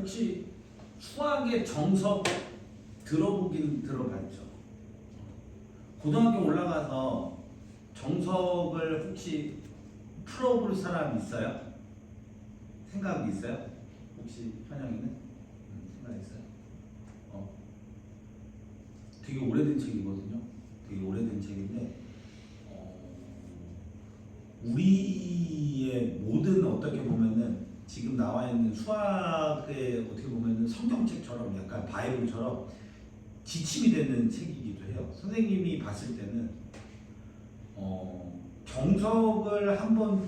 혹시 수학의 정석 들어보긴 들어봤죠? 고등학교 올라가서 정석을 혹시 풀어볼 사람 있어요? 생각이 있어요? 혹시 현영이는? 생각 있어요? 되게 오래된 책이거든요. 되게 오래된 책인데 우리의 모든 어떻게 보면은 지금 나와 있는 수학의 어떻게 보면은 성경책처럼 약간 바이블처럼 지침이 되는 책이기도 해요. 선생님이 봤을 때는 정석을 한번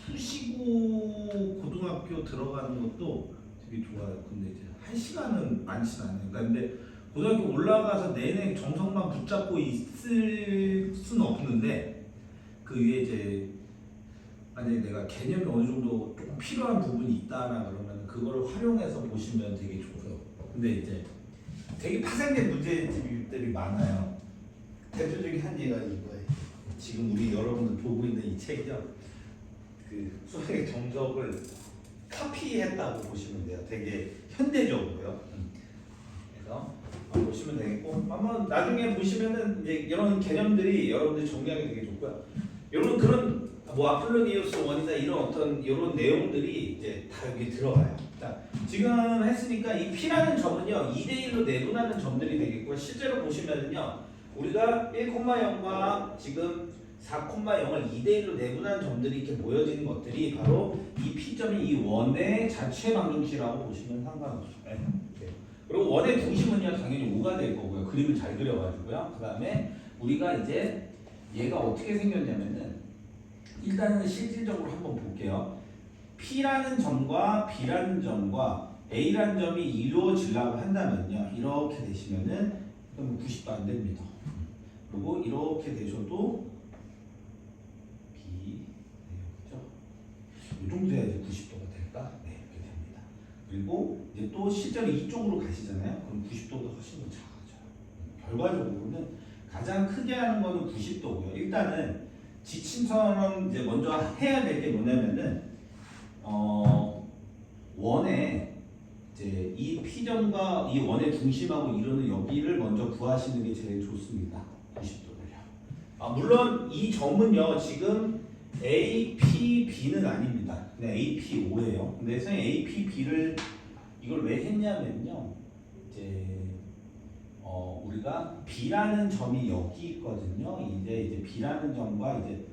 푸시고 고등학교 들어가는 것도 되게 좋아요. 근데 이제 할 시간은 많지는 않아요. 근데 고등학교 올라가서 내내 정석만 붙잡고 있을 수는 없는데 그 위에 이제 만약에 내가 개념이 어느 정도 조금 필요한 부분이 있다나 그러면 그걸 활용해서 보시면 되게 좋고요. 근데 이제 되게 파생된 문제집들이 많아요. 대표적인 한 예가 이거예요. 지금 우리 여러분들 보고 있는 이 책이요. 그 수학의 정석을 카피했다고 보시면 돼요. 되게 현대적으로요. 그래서 보시면 되겠고 한번 나중에 보시면은 이제 이런 개념들이 여러분들 정리하기 되게 좋고요. 여러분 그런 뭐 아폴로니우스 원이나 이런 어떤 이런 내용들이 이제 다 여기 들어가요. 자, 지금 했으니까 이 P라는 점은요 2대1로 내분하는 점들이 되겠고요. 실제로 보시면은요 우리가 1,0과 지금 4,0을 2대1로 내분한 점들이 이렇게 모여지는 것들이 바로 이 P점이 이 원의 자체 방정식이라고 보시면 상관없어요. 네. 그리고 원의 중심은요 당연히 5가 될 거고요. 그림을 잘 그려가지고요. 그 다음에 우리가 이제 얘가 어떻게 생겼냐면은 일단은 실질적으로 한번 볼게요. P라는 점과 B라는 점과 A라는 점이 이루어지려고 한다면요. 이렇게 되시면은 90도 안 됩니다. 그리고 이렇게 되셔도 B 그죠? 이 정도 돼야지 90도가 될까? 네, 이렇게 됩니다. 그리고 이제 또 실제로 이쪽으로 가시잖아요. 그럼 90도가 훨씬 더 작아져요. 결과적으로는 가장 크게 하는 거는 90도고요. 일단은 지침처럼 이제 먼저 해야 될 게 뭐냐면은 원의 이제 이 P점과 이 원의 중심하고 이루는 여기를 먼저 구하시는 게 제일 좋습니다. 90도를요. 물론 이 점은요 지금 A, P, B는 아닙니다. 그냥 A, P, O예요. 근데 선생님 A, P, B를 이걸 왜 했냐면요. 이제 우리가 B라는 점이 여기 있거든요. 이제 B라는 점과 이제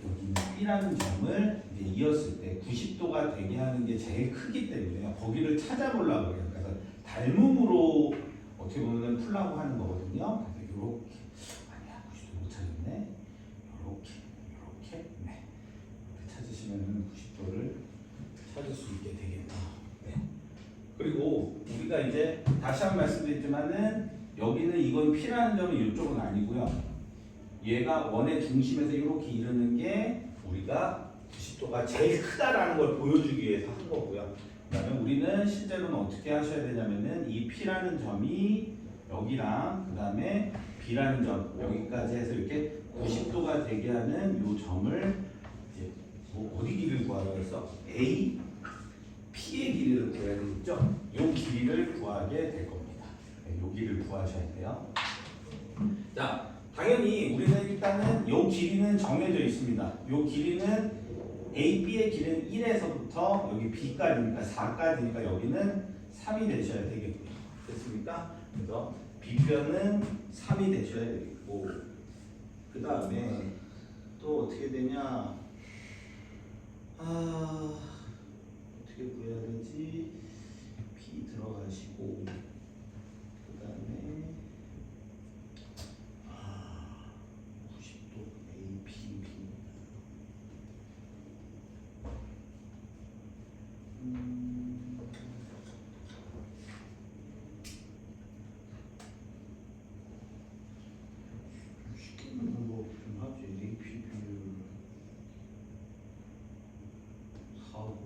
여기 B라는 점을 이제 이었을 때 90도가 되게 하는 게 제일 크기 때문에요. 거기를 찾아보려고 해요. 그래서 닮음으로 어떻게 보면 풀라고 하는 거거든요. 그래서 이렇게 아니야 90도 못 찾았네. 이렇게 네. 이렇게 찾으시면 90도를 찾을 수 있게 되겠다. 네. 그리고 우리가 이제 다시 한 번 말씀드리지만은 여기는 이건 P라는 점은 이쪽은 아니고요. 얘가 원의 중심에서 이렇게 이르는 게 우리가 90도가 제일 크다라는 걸 보여주기 위해서 한 거고요. 그다음에 우리는 실제로는 어떻게 하셔야 되냐면은 이 P라는 점이 여기랑 그다음에 B라는 점 여기까지 해서 이렇게 90도가 되게 하는 이 점을 이제 뭐 어디 길이를 구하라고 해서 A, P의 길이를 구해야 되겠죠? 이 길이를 구하게 될 겁니다. 네, 이 길이를 구하셔야 돼요. 자, 당연히 우리는 일단은 이 길이는 정해져 있습니다. 이 길이는 A, B의 길이는 1에서부터 여기 B까지니까 4까지니까 여기는 3이 되셔야 되겠고요. 됐습니까? 그래서 B변은 3이 되셔야 되겠고 그 다음에 또 어떻게 되냐 어떻게 구해야 되지? P 들어가시고 그 다음에 90도 A, P, B 쉽게는 방법 좀 하지. A, P, B를 4고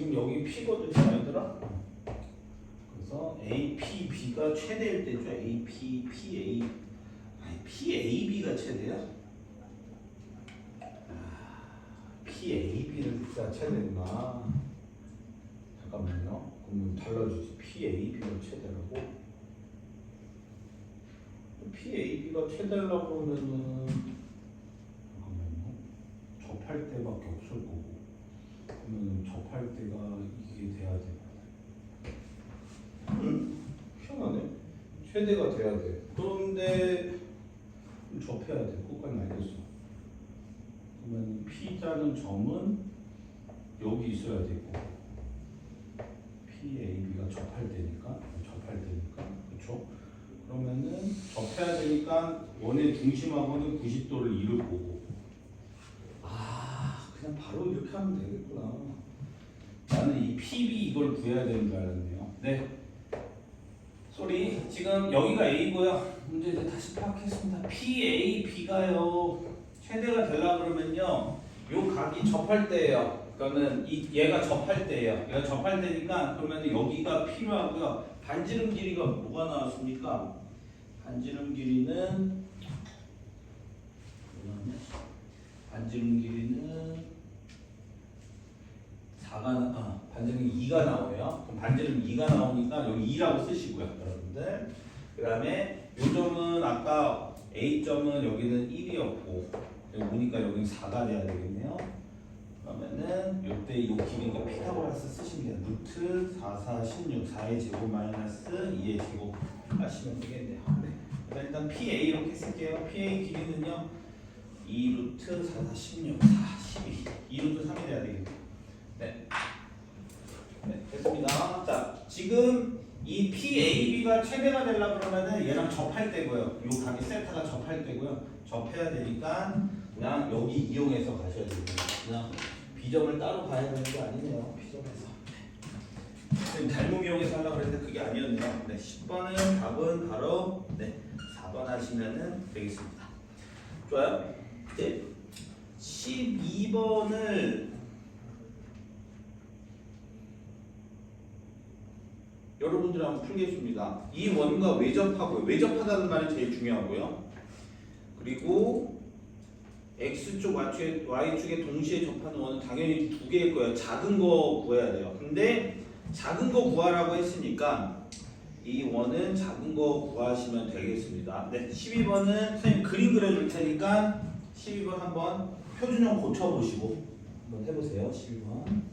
지금 여기 P거든요, 얘들아. 그래서 APB가 최대일 때죠. PAB가 최대야? PAB가 최대구나. 잠깐만요. 그러면 달라지지. PAB가 최대라고? PAB가 최대라고 그러면은 잠깐만요. 접할 때밖에 없을 거고. 그러면 접할 때가 이게 돼야 돼. 희한하네. 최대가 돼야 돼. 그런데 접해야 돼. 그것까지 알겠어. 그러면 P자는 점은 여기 있어야 되고 PAB가 접할 때니까 그렇죠? 그러면은 접해야 되니까 원의 중심하고는 90도를 이룰 거고. 그냥 바로 이렇게 하면 되겠구나. 나는 이 PB 이걸 구해야 되는 줄 알았네요. 네. 소리 지금 여기가 A고요. 문제 이제 다시 파악했습니다. PAB가요 최대가 되려 그러면요 요 각이 접할 때예요. 그러면 얘가 접할 때예요. 얘가 접할 때니까 그러면 여기가 필요하고요. 반지름 길이가 뭐가 나왔습니까? 반지름 길이는 반지름 2가 나오네요. 그럼 반지름 2가 나오니까 여기 2라고 쓰시고요, 여러분들. 그 다음에 요 점은 아까 A점은 여기는 1이었고 여기 오니까 여기는 4가 돼야 되겠네요. 그러면은 요때 요 길이가 피타고라스 쓰시면 돼요. 루트 4, 4, 16, 4의 제곱 마이너스 2의 제곱 하시면 되겠네요. 네. 그럼 일단 PA 이렇게 쓸게요. PA 길이는요 2 루트 4, 4, 16, 4, 12 2 루트 3이 돼야 되겠네요. 네. 네, 됐습니다. 자, 지금 이 PAB가 최대가 되려고 그러면은 얘랑 접할 때고요. 요 각이 세타가 접할 때고요. 접해야 되니까 그냥 여기 이용해서 가셔야 됩니다. 그냥 B점을 따로 가야 되는 게 아니네요. B점에서. 지금 닮음 이용해서 하려고 그랬는데 그게 아니었네요. 네, 10번은 답은 바로 4번 하시면은 되겠습니다. 좋아요. 이제 12번을 여러분들 한번 풀겠습니다. 이 원과 외접하고요. 외접하다는 말이 제일 중요하고요. 그리고 X축, Y축에 동시에 접하는 원은 당연히 두 개일 거예요. 작은 거 구해야 돼요. 근데 작은 거 구하라고 했으니까 이 원은 작은 거 구하시면 되겠습니다. 네, 12번은 선생님 그림 그려줄 테니까 12번 한번 표준형 고쳐보시고 한번 해보세요. 12번.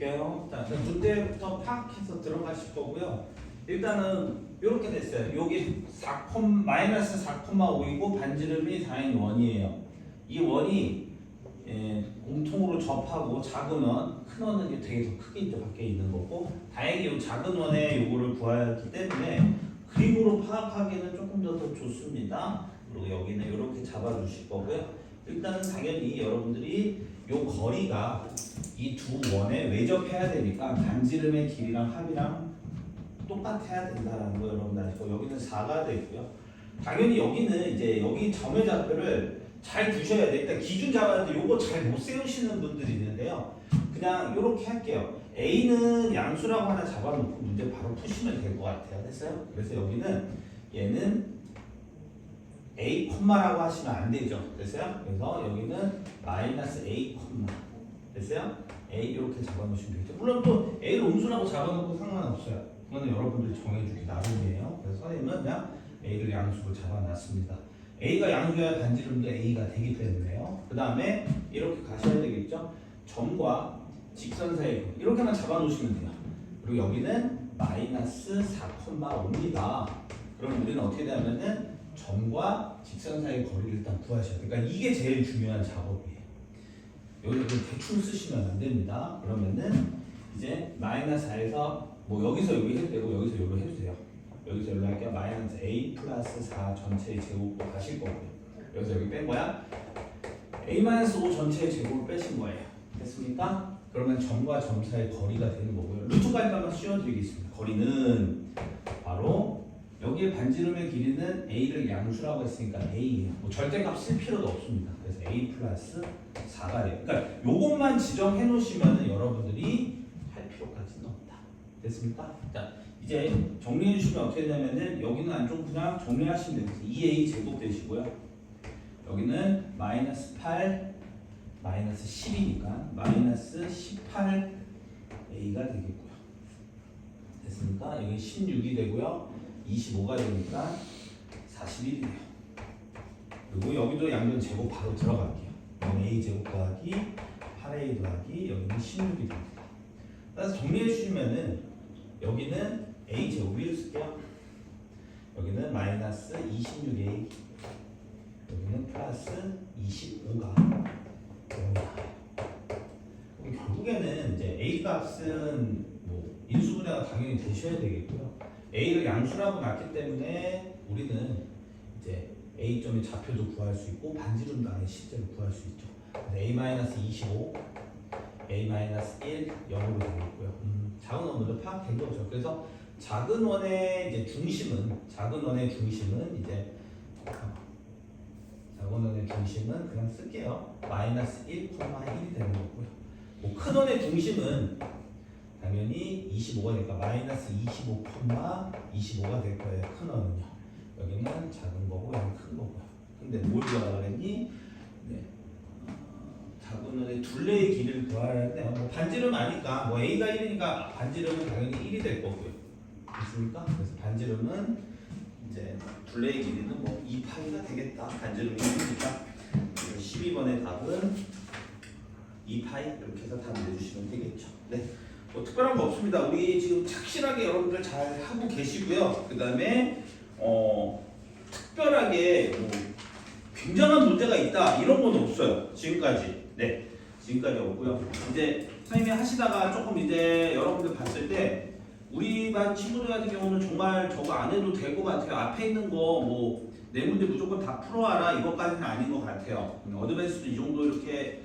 볼게요. 자, 문제부터 파악해서 들어가실 거고요. 일단은 이렇게 됐어요. 여기 4, 마이너스 4,5이고 반지름이 당연히 원이에요. 이 원이 공통으로 접하고 작은 원, 큰 원은 이제 되게 더 크게 이제 밖에 있는 거고, 다행히 이 작은 원의 요거를 구해야 하기 때문에 그림으로 파악하기는 조금 더 좋습니다. 그리고 여기는 이렇게 잡아주실 거고요. 일단은 당연히 여러분들이 요 거리가 이 두 원에 외접해야 되니까 반지름의 길이랑 합이랑 똑같아야 된다는 거 여러분들 아시고, 여기는 4가 되고요. 당연히 여기는 이제 여기 점의 좌표를 잘 두셔야 돼. 일단 기준 잡았는데 요거 잘 못 세우시는 분들이 있는데요. 그냥 이렇게 할게요. A는 양수라고 하나 잡아놓고 문제 바로 푸시면 될 것 같아요. 됐어요? 그래서 여기는 얘는 A 콤마라고 하시면 안 되죠. 됐어요? 그래서 여기는 마이너스 A 콤마. 됐어요? A 이렇게 잡아놓으시면 되겠죠. 물론 또 A를 음수라고 잡아놓고 상관없어요. 그거는 여러분들이 정해주기 나름이에요. 그래서 선생님은 그냥 A를 양수로 잡아놨습니다. A가 양수여야 반지름도 A가 되기 때문에요. 그 다음에 이렇게 가셔야 되겠죠. 점과 직선 사이 이렇게만 잡아놓으시면 돼요. 그리고 여기는 마이너스 4,5입니다. 그럼 우리는 어떻게 되냐면은 점과 직선 사이 거리를 일단 구하셔야 돼요. 그러니까 이게 제일 중요한 작업이에요. 여기서 대충 쓰시면 안 됩니다. 그러면은 이제 마이너스 4에서 뭐 여기서 여기 해도 되고 여기서 여기로 해도 돼요. 여기서 여기로 할게요. 마이너스 A 플러스 4 전체의 제곱으로 가실 거고요. 여기서 여기 뺀 거야. A 마이너스 5 전체의 제곱을 빼신 거예요. 됐습니까? 그러면 점과 점 사이의 거리가 되는 거고요. 루트까지 한번 씌워드리겠습니다. 거리는 바로 여기에 반지름의 길이는 A를 양수라고 했으니까 A예요. 뭐 절대값 쓸 필요도 없습니다. 그래서 A 플러스 4가 돼요. 그러니까 요것만 지정해 놓으시면 여러분들이 할 필요까지는 없다. 됐습니까? 자, 이제 정리해 주시면 어떻게 되냐면은 여기는 안쪽 그냥 정리하시면 됩니다. 2A 제곱 되시고요. 여기는 마이너스 8 마이너스 10이니까 마이너스 18A가 되겠고요. 됐습니까? 여기 16이 되고요. 25가 되니까 41이 돼요. 그리고 여기도 양변 제곱 바로 들어갈게요. 여기는 A 제곱 더하기 8A 더하기 여기는 16이 됩니다. 따라서 정리해 주시면은 여기는 A 제곱을 쓸게요. 여기는 마이너스 26A, 여기는 플러스 25가 됩니다. 그럼 결국에는 이제 A 값은 뭐 인수분해가 당연히 되셔야 되겠고요. A를 양수라고 놨기 때문에 우리는 이제 A점의 좌표도 구할 수 있고 반지름도 아예 실제로 구할 수 있죠. A-25, A-1 0으로 되겠고요. 작은 원 먼저 파악된 거죠. 그래서 작은 원의 이제 중심은 이제 작은 원의 중심은 그냥 쓸게요. 마이너스 1,1이 되는 거고요. 뭐 큰 원의 중심은 당연히 25가 되니까 마이너스 25,25가 될 거예요. 큰 원은요. 여기는 작은 거고 여기는 큰 거고요. 근데 뭘 구하라 그랬니? 네. 작은 원의 둘레의 길이를 구하라는데 뭐 반지름 아니까 뭐 A가 1이니까 반지름은 당연히 1이 될 거고요. 됐습니까? 그래서 반지름은 이제 둘레의 길이는 뭐 2파이가 되겠다. 반지름이 1이니까 12번의 답은 2파이 이렇게 해서 답을 내주시면 되겠죠. 네. 뭐 특별한 거 없습니다. 우리 지금 착실하게 여러분들 잘 하고 계시고요. 그 다음에 특별하게 뭐 굉장한 문제가 있다 이런 건 없어요. 지금까지. 네, 지금까지 없고요. 이제 선생님이 하시다가 조금 이제 여러분들 봤을 때 우리 반 친구들 같은 경우는 정말 저거 안 해도 될 것 같아요. 앞에 있는 거 뭐 내 문제 무조건 다 풀어와라 이것까지는 아닌 것 같아요. 어드밴스도 이 정도 이렇게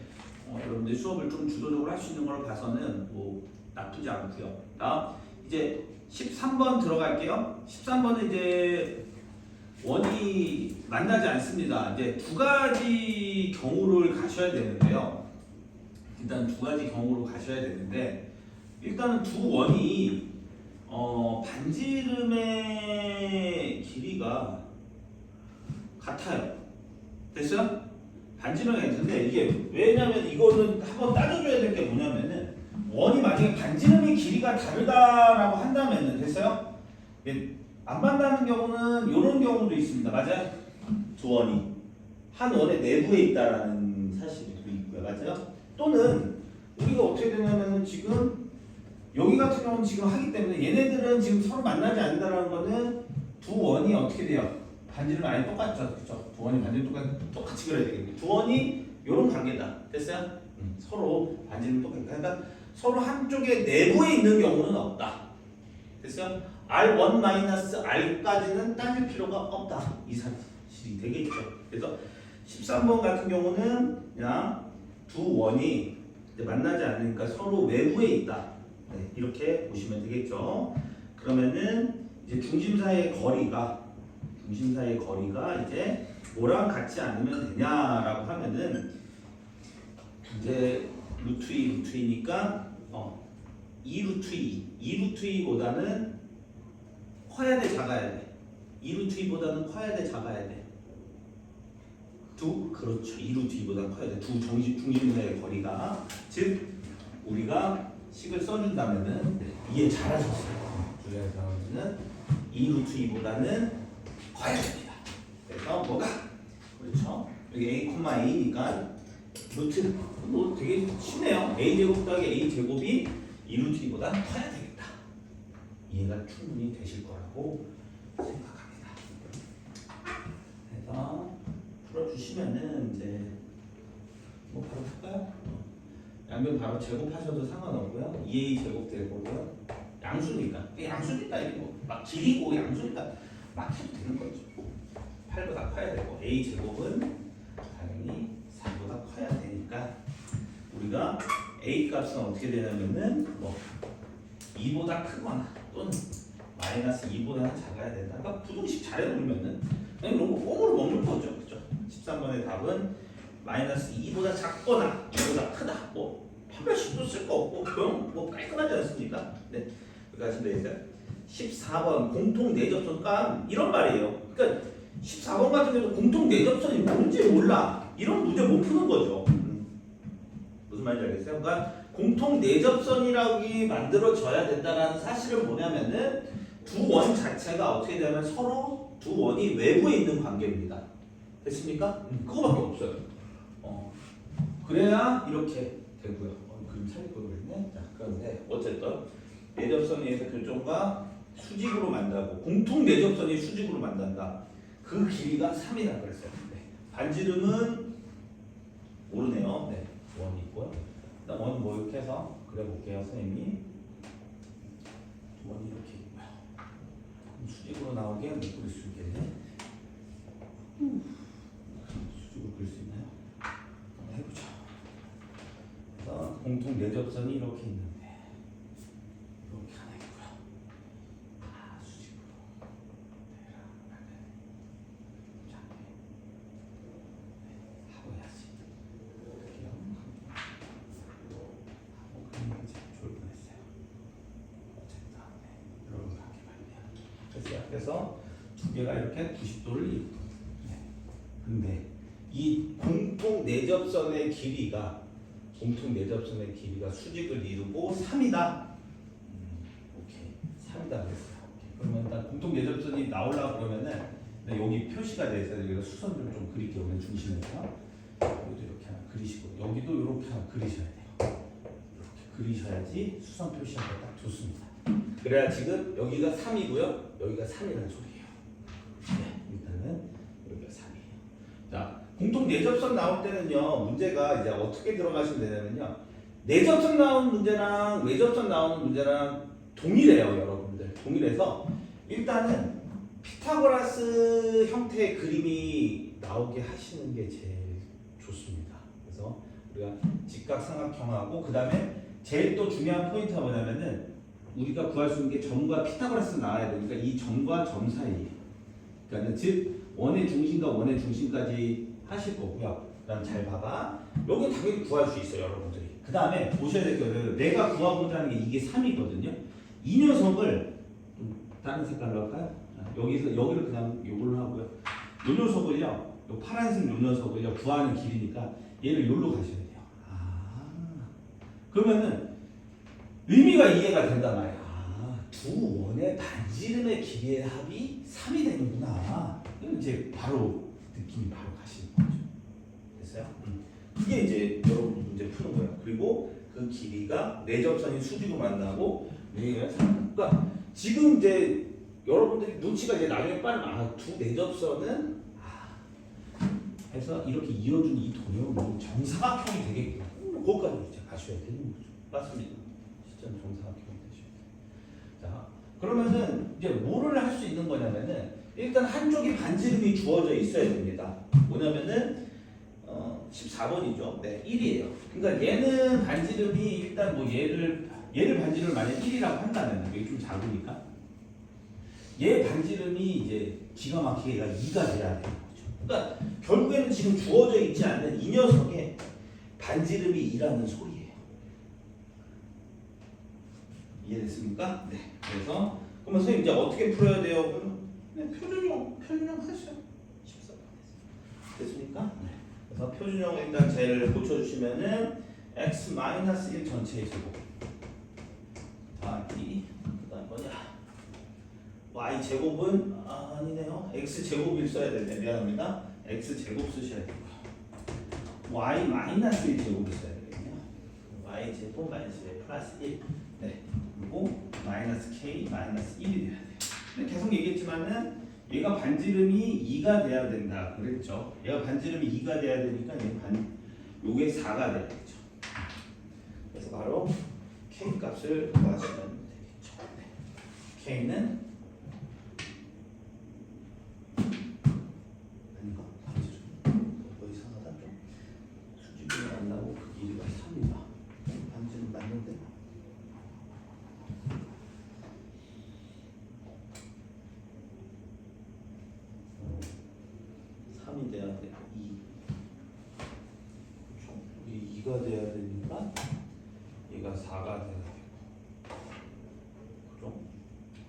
여러분들 수업을 좀 주도적으로 할 수 있는 걸 봐서는 뭐 나쁘지 않고요. 다음 이제 13번 들어갈게요. 13번은 이제 원이 만나지 않습니다. 이제 두 가지 경우를 가셔야 되는데요. 일단 두 가지 경우로 가셔야 되는데 일단은 두 원이 반지름의 길이가 같아요. 됐어요? 반지름이 같은데 이게 왜냐면 이거는 한번 따져줘야 될 게 뭐냐면은 원이 만약에 반지름의 길이가 다르다라고 한다면은 됐어요? 안 만나는 경우는 이런 경우도 있습니다. 맞아요? 두 원이 한 원의 내부에 있다라는 사실도 있고요. 맞아요? 또는 우리가 어떻게 되냐면은 지금 여기 같은 경우는 지금 하기 때문에 얘네들은 지금 서로 만나지 않는다는 거는 두 원이 어떻게 돼요? 반지름 아예 똑같죠, 그렇죠? 두 원이 반지름 똑같이 그려야 되겠네. 두 원이 이런 관계다. 됐어요? 서로 반지름 똑같다. 그러니까 서로 한쪽의 내부에 있는 경우는 없다. 됐어요? R1-R까지는 따질 필요가 없다. 이 사실이 되겠죠. 그래서 13번 같은 경우는 그냥 두 원이 만나지 않으니까 서로 외부에 있다. 네, 이렇게 보시면 되겠죠. 그러면은 이제 중심 사이의 거리가 이제 뭐랑 같지 않으면 되냐라고 하면은 이제 루트 2 루트 2니까 2 루트 2 루트 2보다는 커야 돼 작아야 돼? 2 루트 2보다는 커야 돼 작아야 돼? 그렇죠. 2 루트 2보다는 커야 돼. 두 중심 사이의 거리가 즉 우리가 식을 써준다면은 이해 잘하셨어요. 그래서는 2 루트 2보다는 커야 됩니다. 그래서 뭐가? 그렇죠. 여기 a,a니까 루트 뭐 되게 쉽네요. a제곱 더하기 a제곱이 2 루트 2보다 커야 되겠다. 이해가 충분히 되실 거라고 생각합니다. 그래서 풀어주시면은 이제 뭐 바로 할까요? 양변 바로 제곱하셔도 상관없고요. 2a 제곱 되고요. 양수니까 이게 뭐 막 길이고 양수니까 막 해도 되는 거죠. 8보다 커야 되고 a 제곱은 당연히 4보다 커야 되니까 우리가 a 값은 어떻게 되냐면은 뭐 2보다 크거나 또는 마이너스 2보다는 작아야 된다. 그러니까 부등식 잘 해놓으면은 그냥 이런 거 꽁으로 먹는 거죠, 그죠? 13번의 답은 마이너스 2보다 작거나 2보다 크다. 뭐 판별식도 쓸 거 없고 그럼 뭐 깔끔하지 않습니까? 네, 여기까지 돼 있어요. 14번 공통 내접선감 이런 말이에요. 그러니까 14번 같은 경우도 공통 내접선이 뭔지 몰라. 이런 문제 못 푸는 거죠. 무슨 말인지 알겠어요? 그러니까 공통 내접선이라고 만들어져야 된다는 사실은 뭐냐면은 두 원 자체가 어떻게 되면 서로 두 원이 외부에 있는 관계입니다. 됐습니까? 그거밖에 없어요. 그래야 이렇게 되고요. 그림 살릴 걸 그랬네. 자, 그런데 어쨌든 내접선에 의해서 교점과 수직으로 만나고 공통 내접선이 수직으로 만난다. 그 길이가 3이다 그랬어요. 네. 반지름은 모르네요. 네, 원이 있고요. 일단 원은 뭐 이렇게 해서 그려볼게요, 선생님이. 원이 이렇게 있고요. 수직으로 나오게 못 그릴 수 있겠네. 수직으로 그릴 수 있나요? 한번 해보죠. 그래서 공통 내접선이 이렇게 있는데 이렇게 하나 있고요. 수직으로 하고 해야지. 이렇게요. 하고 그러면 이제 좋을 뻔했어요. 어쨌든 이런 거 하게 말이야. 그래서 두 개가 이렇게 90도를 이루고. 근데 이 공통 내접선의 길이가 수직을 이루고 3이다. 오케이. 3이다 그랬어요. 오케이. 그러면 일단 공통 내접선이 나오려고 그러면은 여기 표시가 돼 있어요. 여기가 수선을 좀 그릴게요. 오늘 중심에서. 여기도 이렇게 하나 그리시고 여기도 이렇게 하나 그리셔야 돼요. 이렇게 그리셔야지 수선 표시하기가 딱 좋습니다. 그래야 지금 여기가 3이고요. 여기가 3이라는 소리예요. 네, 일단은 여기가 3이에요. 자, 공통 내접선 나올 때는요. 문제가 이제 어떻게 들어가시면 되냐면요. 내접선 나오는 문제랑 외접선 나오는 문제랑 동일해요, 여러분들. 동일해서 일단은 피타고라스 형태의 그림이 나오게 하시는 게 제일 좋습니다. 그래서 우리가 직각삼각형하고 그 다음에 제일 또 중요한 포인트가 뭐냐면은 우리가 구할 수 있는 게 점과 피타고라스 나와야 되니까 이 점과 점 사이. 그러니까 즉 원의 중심과 원의 중심까지 하실 거고요. 그다음 잘 봐봐. 여기 당연히 구할 수 있어요, 여러분들이. 그 다음에 보셔야 될 거는 내가 구하고자 하는 게 이게 3이거든요. 이 녀석을 다른 색깔로 할까요? 여기를 그냥 요걸로 하고요. 요 녀석을요, 요 파란색 요 녀석을요 구하는 길이니까 얘를 요로 가셔야 돼요. 그러면은 의미가 이해가 된단 말이야. 두 원의 반지름의 길이의 합이 3이 되는구나. 그럼 이제 바로 느낌이 바로 가시는 거죠. 됐어요? 그게 이제 여러분 문제 푸는 거예요. 그리고 그 길이가 내접선인 수직으로 만나고 여기가 3. 그러니까 지금 이제 여러분들이 눈치가 이제 나중에 빠르면 두 내접선은 해서 이렇게 이어준 이 도형이 정사각형이 되겠구나. 그것까지 이제 아셔야 되는 거죠. 맞습니다. 실전 정사각형이 되셔야 돼요. 자, 그러면은 이제 뭐를 할 수 있는 거냐면은 일단 한쪽이 반지름이 주어져 있어야 됩니다. 뭐냐면은 14번이죠. 네, 1이에요. 그러니까 얘는 반지름이 일단 뭐 얘를 반지름을 만약 1이라고 한다면 여기 좀 작으니까 얘 반지름이 이제 기가 막히게 2가 돼야 되는 거죠. 그러니까 결국에는 지금 주어져 있지 않는 이 녀석의 반지름이 2라는 소리예요. 이해됐습니까? 네. 그래서 그러면 선생님 이제 어떻게 풀어야 돼요? 그러면 네, 표준형 하세요. 14번 됐습니까? 네. 그래서 표준형 일단 쟤를 고쳐주시면은 x-1 전체의 제곱 더하기 그다음 뭐냐 y 제곱은 아니네요. x 제곱을 써야 되네. 미안합니다. x 제곱 쓰셔야 되고요. y-1 제곱을 써야 되겠네요. y 제곱 마이너스 플러스 1. 네. 그리고 마이너스 k 마이너스 1이 돼야 돼요. 근데 계속 얘기했지만은 얘가 반지름이 2가 돼야 된다 그랬죠. 얘가 반지름이 2가 돼야 되니까 요게 4가 돼야 되죠. 그래서 바로 k 값을 구하시면 되겠죠. 네. k는 아닌가? 반지름 더 이상하다 좀. 수직이 만나고 그 길이가 3이다. 반지름 맞는데? 이 돼야 돼. 2. 그렇죠? 이게 2가 돼야 되니까 얘가 4가 돼야 되고. 그죠?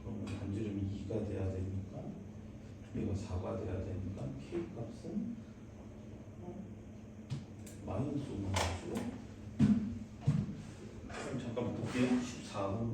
그러면 반지름이 2가 돼야 되니까 얘가 4가 돼야 되니까 k 값은 마이너스 5만 원이죠. 그럼 잠깐 볼게요. 14번.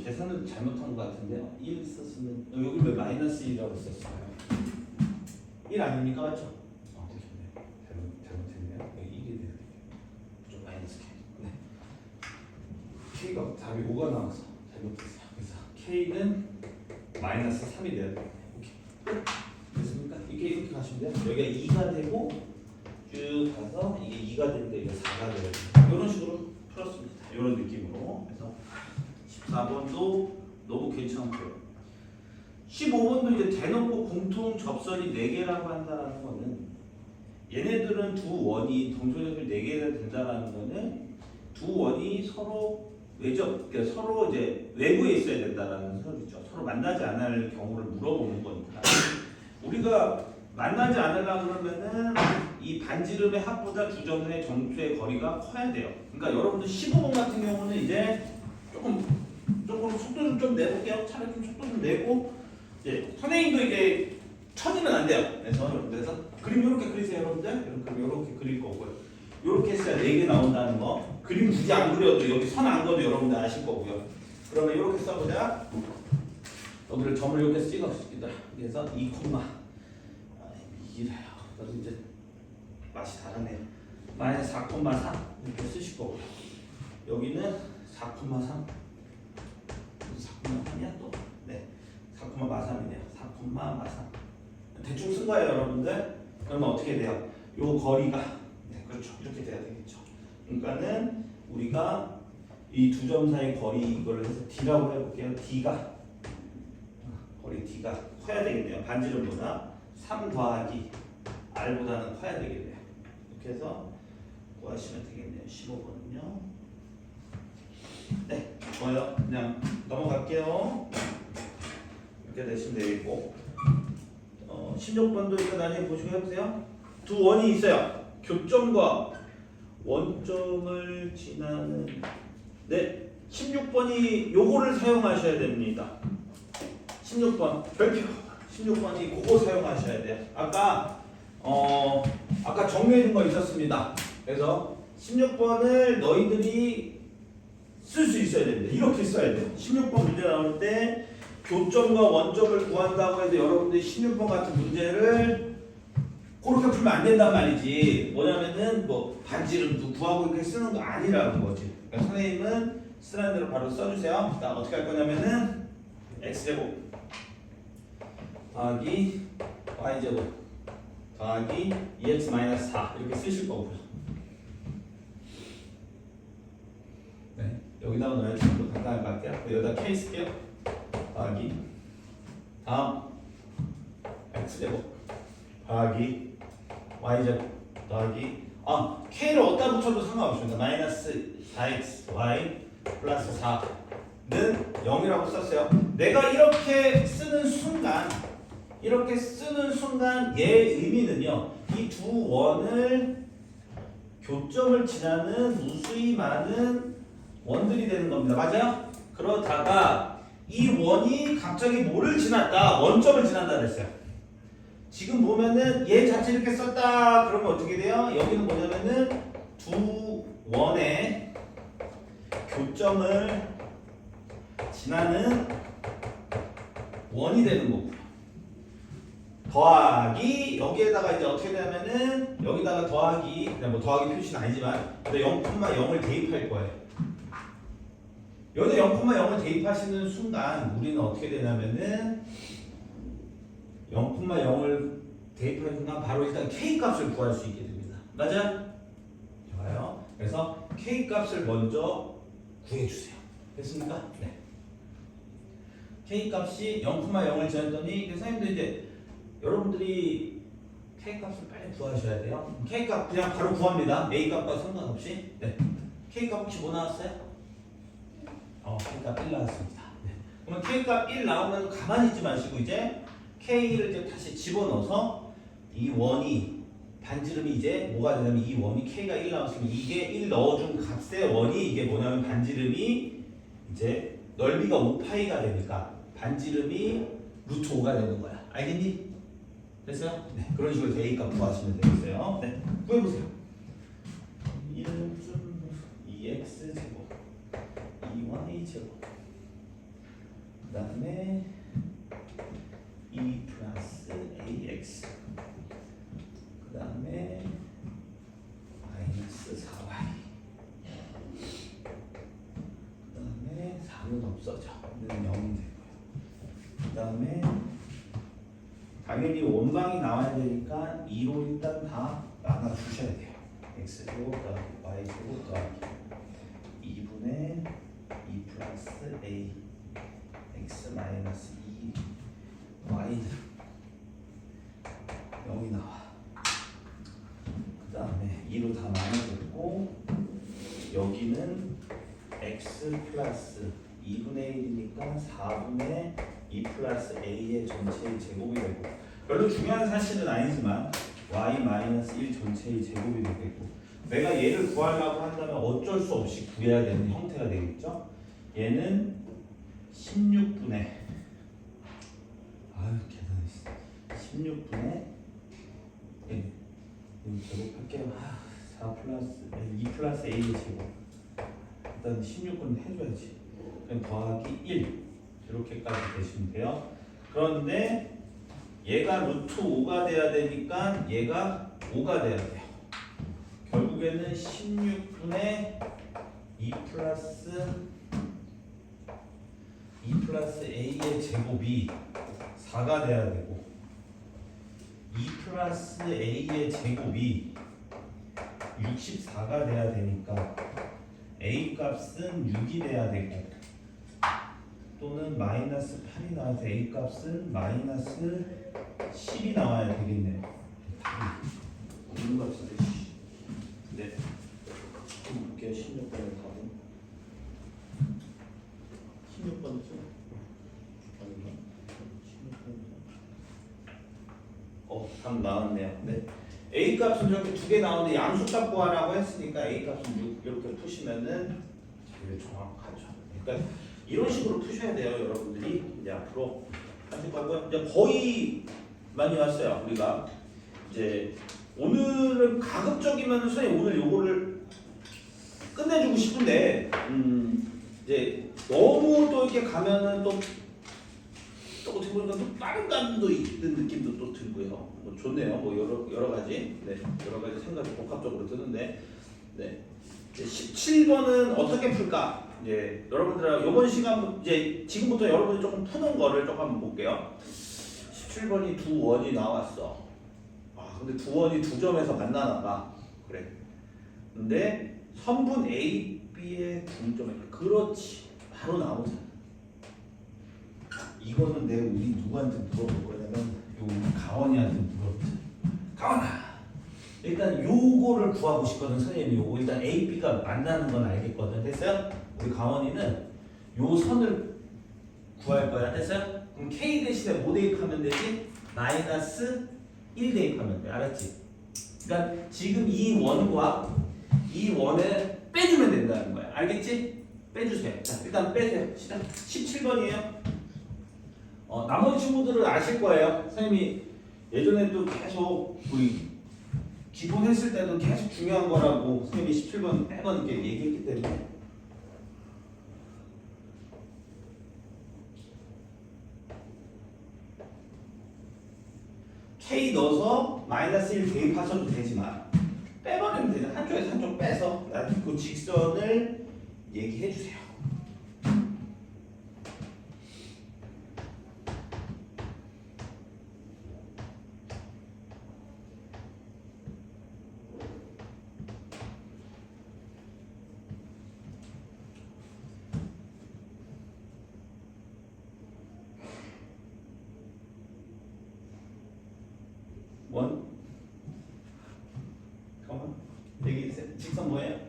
계산을 잘못한 것 같은데요. 1 썼으면 여기 왜 마이너스 1이라고 썼어요? 1 아닙니까? 맞죠? 됐네. 잘못했네요. 여기 1이 돼야 돼요. 좀 마이너스 K. 네. K가 답이 5가 나와서 잘못했어요. 그래서 K는 마이너스 3이 돼야 돼요. 오케이. 됐습니까? 이렇게 가시면 돼요. 여기가 2가 되고 쭉 가서 이게 2가 되니까 이게 4가 돼요. 이런 식으로 풀었습니다. 이런 느낌으로. 그래서 14번도 너무 괜찮고요. 15번도 이제 대놓고 공통 접선이 4개라고 한다는 거는 얘네들은 두 원이 동조접이 4개가 된다는 거는 두 원이 서로 그러니까 서로 이제 외부에 있어야 된다는 소리죠. 서로 만나지 않을 경우를 물어보는 거니까 우리가 만나지 않으려고 그러면은 이 반지름의 합보다 두 점의 점수의 거리가 커야 돼요. 그러니까 여러분들 15번 같은 경우는 이제 조금 속도 좀 내볼게요. 차라리 좀 속도 좀 내고 이제 선생님도 이게 쳐지면 안 돼요. 그래서 그림 이렇게 그리세요, 여러분들. 이렇게 그릴 거고요. 이렇게 했어야 4개 나온다는 거. 그림 굳이 안 그려도 여기 선 안 그어도 여러분들 아실 거고요. 그러면 이렇게 써보자. 여기를 점을 이렇게 찍어줍니다. 그래서 2, 이래요. 그래서 이제 맛이 다르네요. 마이너스 4,4 이렇게 쓰실 거고요. 여기는 4,3. 4,3이야 또? 네, 4,3이네요. 4,3. 대충 쓴 거예요, 여러분들. 그러면 어떻게 돼요? 요 거리가 네, 그렇죠. 이렇게 돼야 되겠죠. 그러니까는 우리가 이 두 점 사이 거리 이걸 해서 D라고 해볼게요. D가 거리 D가 커야 되겠네요. 반지름보다 3 더하기 R보다는 커야 되겠네요. 이렇게 해서 구하시면 되겠네요. 15번은요. 네, 좋아요. 그냥 넘어갈게요. 이렇게 되시면 되겠고 16번도 일단 나중에 보시고 해보세요. 두 원이 있어요. 교점과 원점을 지나는 네, 16번이 요거를 사용하셔야 됩니다. 16번 별표 16번이 그거 사용하셔야 돼요. 아까 아까 정리해 준 거 있었습니다. 그래서 16번을 너희들이 쓸 수 있어야 됩니다. 이렇게 써야 돼요. 16번 문제 나올 때 교점과 원점을 구한다고 해서 여러분들이 16번 같은 문제를 그렇게 풀면 안 된단 말이지. 뭐냐면은 뭐 반지름도 구하고 이렇게 쓰는 거 아니라는 거지. 그러니까 선생님은 쓰라는 대로 바로 써주세요. 자, 어떻게 할 거냐면은 x제곱 더하기 y제곱 더하기 2x-4 이렇게 쓰실 거고요. 네, 여기다가 넣어야지 좀 더 간단할 것 같아요. 여기다 k 쓸게요. 더하기 다음 x제곱 더하기 y제곱 더하기 k를 어디다 붙여도 상관없습니다. 마이너스 4xy 플러스 4는 0이라고 썼어요. 내가 이렇게 쓰는 순간 얘 의미는요, 이 두 원을 교점을 지나는 무수히 많은 원들이 되는 겁니다. 맞아요? 그러다가 이 원이 갑자기 뭐를 지났다? 원점을 지난다 그랬어요. 지금 보면은 얘 자체 이렇게 썼다 그러면 어떻게 돼요? 여기는 뭐냐면은 두 원의 교점을 지나는 원이 되는 거고요. 더하기 여기에다가 이제 어떻게 되냐면은 여기다가 더하기 그냥 뭐 더하기 표시는 아니지만 0,0을 대입할 거예요. 여기다 0,0을 대입하시는 순간 우리는 어떻게 되냐면은 0,0을 대입하는 순간 바로 일단 k 값을 구할 수 있게 됩니다. 맞아요? 좋아요. 그래서 k 값을 먼저 구해주세요. 됐습니까? 네. k 값이 0,0을 지났더니 선생님들 이제 여러분들이 k 값을 빨리 구하셔야 돼요. k 값 그냥 바로 구합니다. a 값과 상관없이. 네. k 값 혹시 뭐 나왔어요? k 값 1 나왔습니다. 네. 그러면 k 값 1 나오면 가만히 있지 마시고 이제 k를 이제 다시 집어넣어서 이 원이 반지름이 이제 뭐가 되냐면 이 원이 k가 1 나왔으면 이게 1 넣어준 값의 원이 이게 뭐냐면 반지름이 이제 넓이가 5파이가 되니까 반지름이 루트 5가 되는 거야. 알겠니? 됐어요? 네. 그런 식으로 a 값 구하시면 되겠어요. 네. 구해보세요. 1은 2x 제곱 2y 제곱 그 다음에 2 플러스 ax 그 다음에 마이너스 4y 그 다음에 4는 없어져. 는 0이 되고요. 그 다음에 당연히 원방이 나와야 되니까 2로 일단 다 나눠주셔야 돼요. x제곱 더하기 y제곱 더하기 2분의 2 플러스 a x 마이너스 2 y는 0이 나와. 그 다음에 2로 다 나눠줬고 여기는 x 플러스 2분의 1이니까 4분의 2 플러스 a의 전체의 제곱이 되고 별로 중요한 사실은 아니지만 y 마이너스 1 전체의 제곱이 되겠고 내가 얘를 구하려고 한다면 어쩔 수 없이 구해야 되는 형태가 되겠죠. 얘는 16분의 계산했어. 16분의 1 제곱할게요. 4 플러스 2 플러스 a의 제곱 일단 16분 해줘야지. 그럼 더하기 1 이렇게까지 되시면 돼요. 그런데 얘가 루트 5가 돼야 되니까 얘가 5가 돼야 돼요. 결국에는 16분의 2 플러스 a의 제곱이 4가 돼야 되고 2 플러스 a의 제곱이 64가 돼야 되니까 a 값은 6이 돼야 되고 또는 마이너스 8이 나와서 a 값은 마이너스 10이 나와야 되겠네요. 무슨 값인데? 네. 볼게요. 16번의 답은 16번이죠? 아닌가? 16번. 답 나왔네요. 네. a 값은 저렇게 두 개 나오는데 양수값 구하라고 했으니까 a 값은 6 이렇게 푸시면은 제일 정확하죠. 그러니까 이런 식으로 푸셔야 돼요, 여러분들이. 이제 앞으로 하실 거고요. 이제 거의 많이 왔어요. 우리가 이제 오늘은 가급적이면 선생님 오늘 요거를 끝내주고 싶은데 이제 너무 또 이렇게 가면은 또 어떻게 보니까 또 다른 감도 있는 느낌도 또 들고요. 뭐 좋네요. 뭐 여러 가지 여러 가지 생각이 복합적으로 드는데 17번은 어떻게 풀까? 이제 여러분들 이번 시간 이제 지금부터 여러분이 조금 푸는 거를 조금 한번 볼게요. 17번이 두 원이 나왔어. 근데 두 원이 두 점에서 만나나 봐. 그래. 근데 선분 A, B의 중점에 그렇지. 바로 나오잖아. 이거는 내가 우리 누구한테 물어볼 거냐면 요 가원이한테 물어보자. 가원아. 일단 요거를 구하고 싶거든. 선생님이 요거 일단 A, B가 만나는 건 알겠거든. 됐어요? 우리 가원이는 요 선을 구할 거야. 됐어요? 그럼 K 대신에 뭐 대입하면 되지? 마이너스 1 대입하면 돼. 알았지? 그러니까 지금 이 원과 이 원을 빼주면 된다는 거야. 알겠지? 빼주세요. 자, 일단 빼세요. 시작. 17번이에요. 나머지 친구들은 아실 거예요. 선생님이 예전에도 계속 우리 기본 했을 때도 계속 중요한 거라고 선생님이 17번 매번 이렇게 얘기했기 때문에 K 넣어서 마이너스 1 대입하셔도 되지만 빼버리면 되죠. 한쪽에서 한쪽 빼서 그 직선을 얘기해 주세요. 원? 잠깐만. 여기 직선 뭐예요?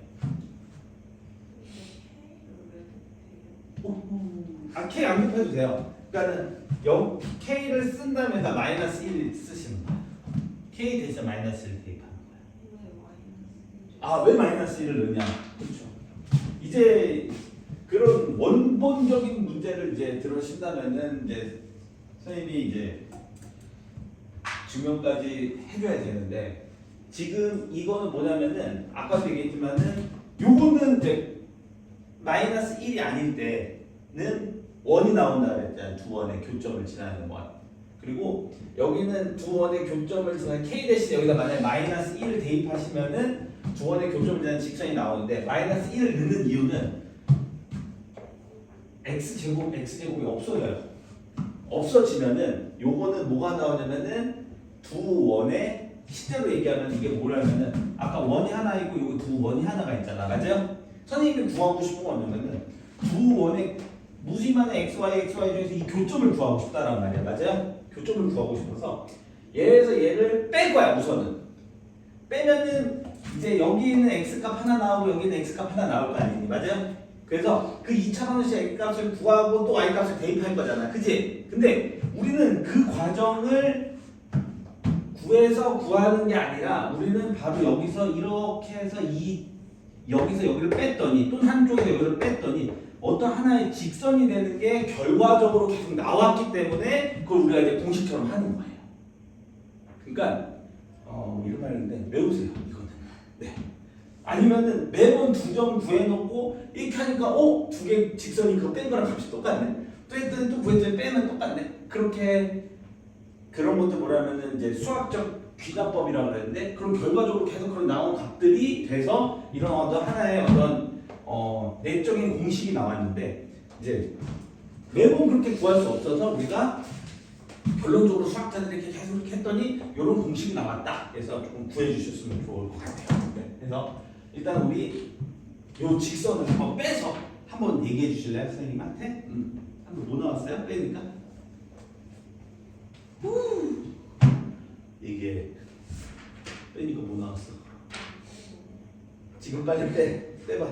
K 안 곱해도 돼요. 그러니까는 K를 쓴 다음에 다 마이너스 1 쓰시는 거야. K 대신에 마이너스 1 대입하는 거야. 왜 마이너스 1을 넣냐? 그렇죠. 이제 그런 원본적인 문제를 이제 들으신다면은 이제 선생님이 이제 증명까지 해줘야 되는데 지금 이거는 뭐냐면은 아까도 얘기했지만은 요거는 이제 마이너스 1이 아닐 때는 원이 나온다 그랬잖아요. 두 원의 교점을 지나는 원. 그리고 여기는 두 원의 교점을 지나는 K 대신에 여기다 만약에 마이너스 1을 대입하시면은 두 원의 교점을 지나는 직선이 나오는데 마이너스 1을 넣는 이유는 x제곱이 없어져요. 없어지면은 요거는 뭐가 나오냐면은 두 원의 실제로 얘기하면 이게 뭐라면은 아까 원이 하나 있고 여기 두 원이 하나가 있잖아. 맞아요? 선생님이 구하고 싶은 건 뭐냐면은 두 원의 무수히많은 xy 중에서 이 교점을 구하고 싶다란 말이야. 맞아요? 교점을 구하고 싶어서 얘에서 얘를 뺄 거야. 우선은 빼면은 이제 여기는 x값 하나 나오고 여기는 x값 하나 나올 거 아니니. 맞아요? 그래서 그 2차 방정식 x값을 구하고 또 y값을 대입할 거잖아. 그치? 근데 우리는 그 과정을 구해서 구하는 게 아니라 우리는 바로 여기서 이렇게 해서 여기서 여기를 뺐더니 또는 한쪽에서 여기를 뺐더니 어떤 하나의 직선이 되는 게 결과적으로 계속 나왔기 때문에 그걸 우리가 이제 공식처럼 하는 거예요. 그러니까 이런 말인데 외우세요. 이거는. 네. 아니면은 매번 두 점 구해놓고 이렇게 하니까 두 개 직선이 그거 뺀 거랑 값이 똑같네. 또 했더니 또 구했더니 빼면 똑같네. 그렇게 그런 것들 뭐라면은 이제 수학적 귀납법이라고 그랬는데 그럼 결과적으로 계속 그런 나온 값들이 돼서 이런 어떤 하나의 어떤 내적인 공식이 나왔는데 이제 매번 그렇게 구할 수 없어서 우리가 결론적으로 수학자들이 이렇게 계속 이렇게 했더니 이런 공식이 나왔다. 그래서 조금 구해주셨으면 좋을 것 같아요. 네. 그래서 일단 우리 요 직선을 한번 빼서 한번 얘기해 주실래요, 선생님한테? 한번 뭐 나왔어요? 빼니까? 이게 빼니까 뭐 나왔어? 지금 빨리 빼봐.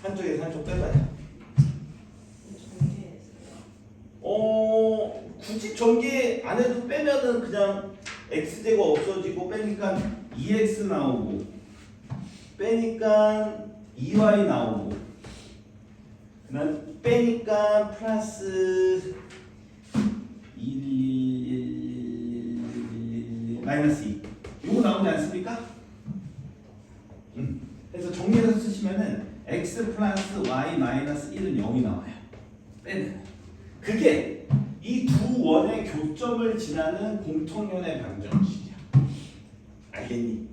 한쪽에서 한쪽 빼봐요. 굳이 전개 안 해도 빼면은 그냥 x제곱 없어지고 빼니까 2x 나오고 빼니까 2y 나오고 그다음 빼니까 플러스 1 마이너스 2 나오지 않습니까? 그래서 정리해서 쓰시면은 x 플러스 y 마이너스 1은 0이 나와요. 빼는. 그게 이 두 원의 교점을 지나는 공통연의 방정식이야. 알겠니?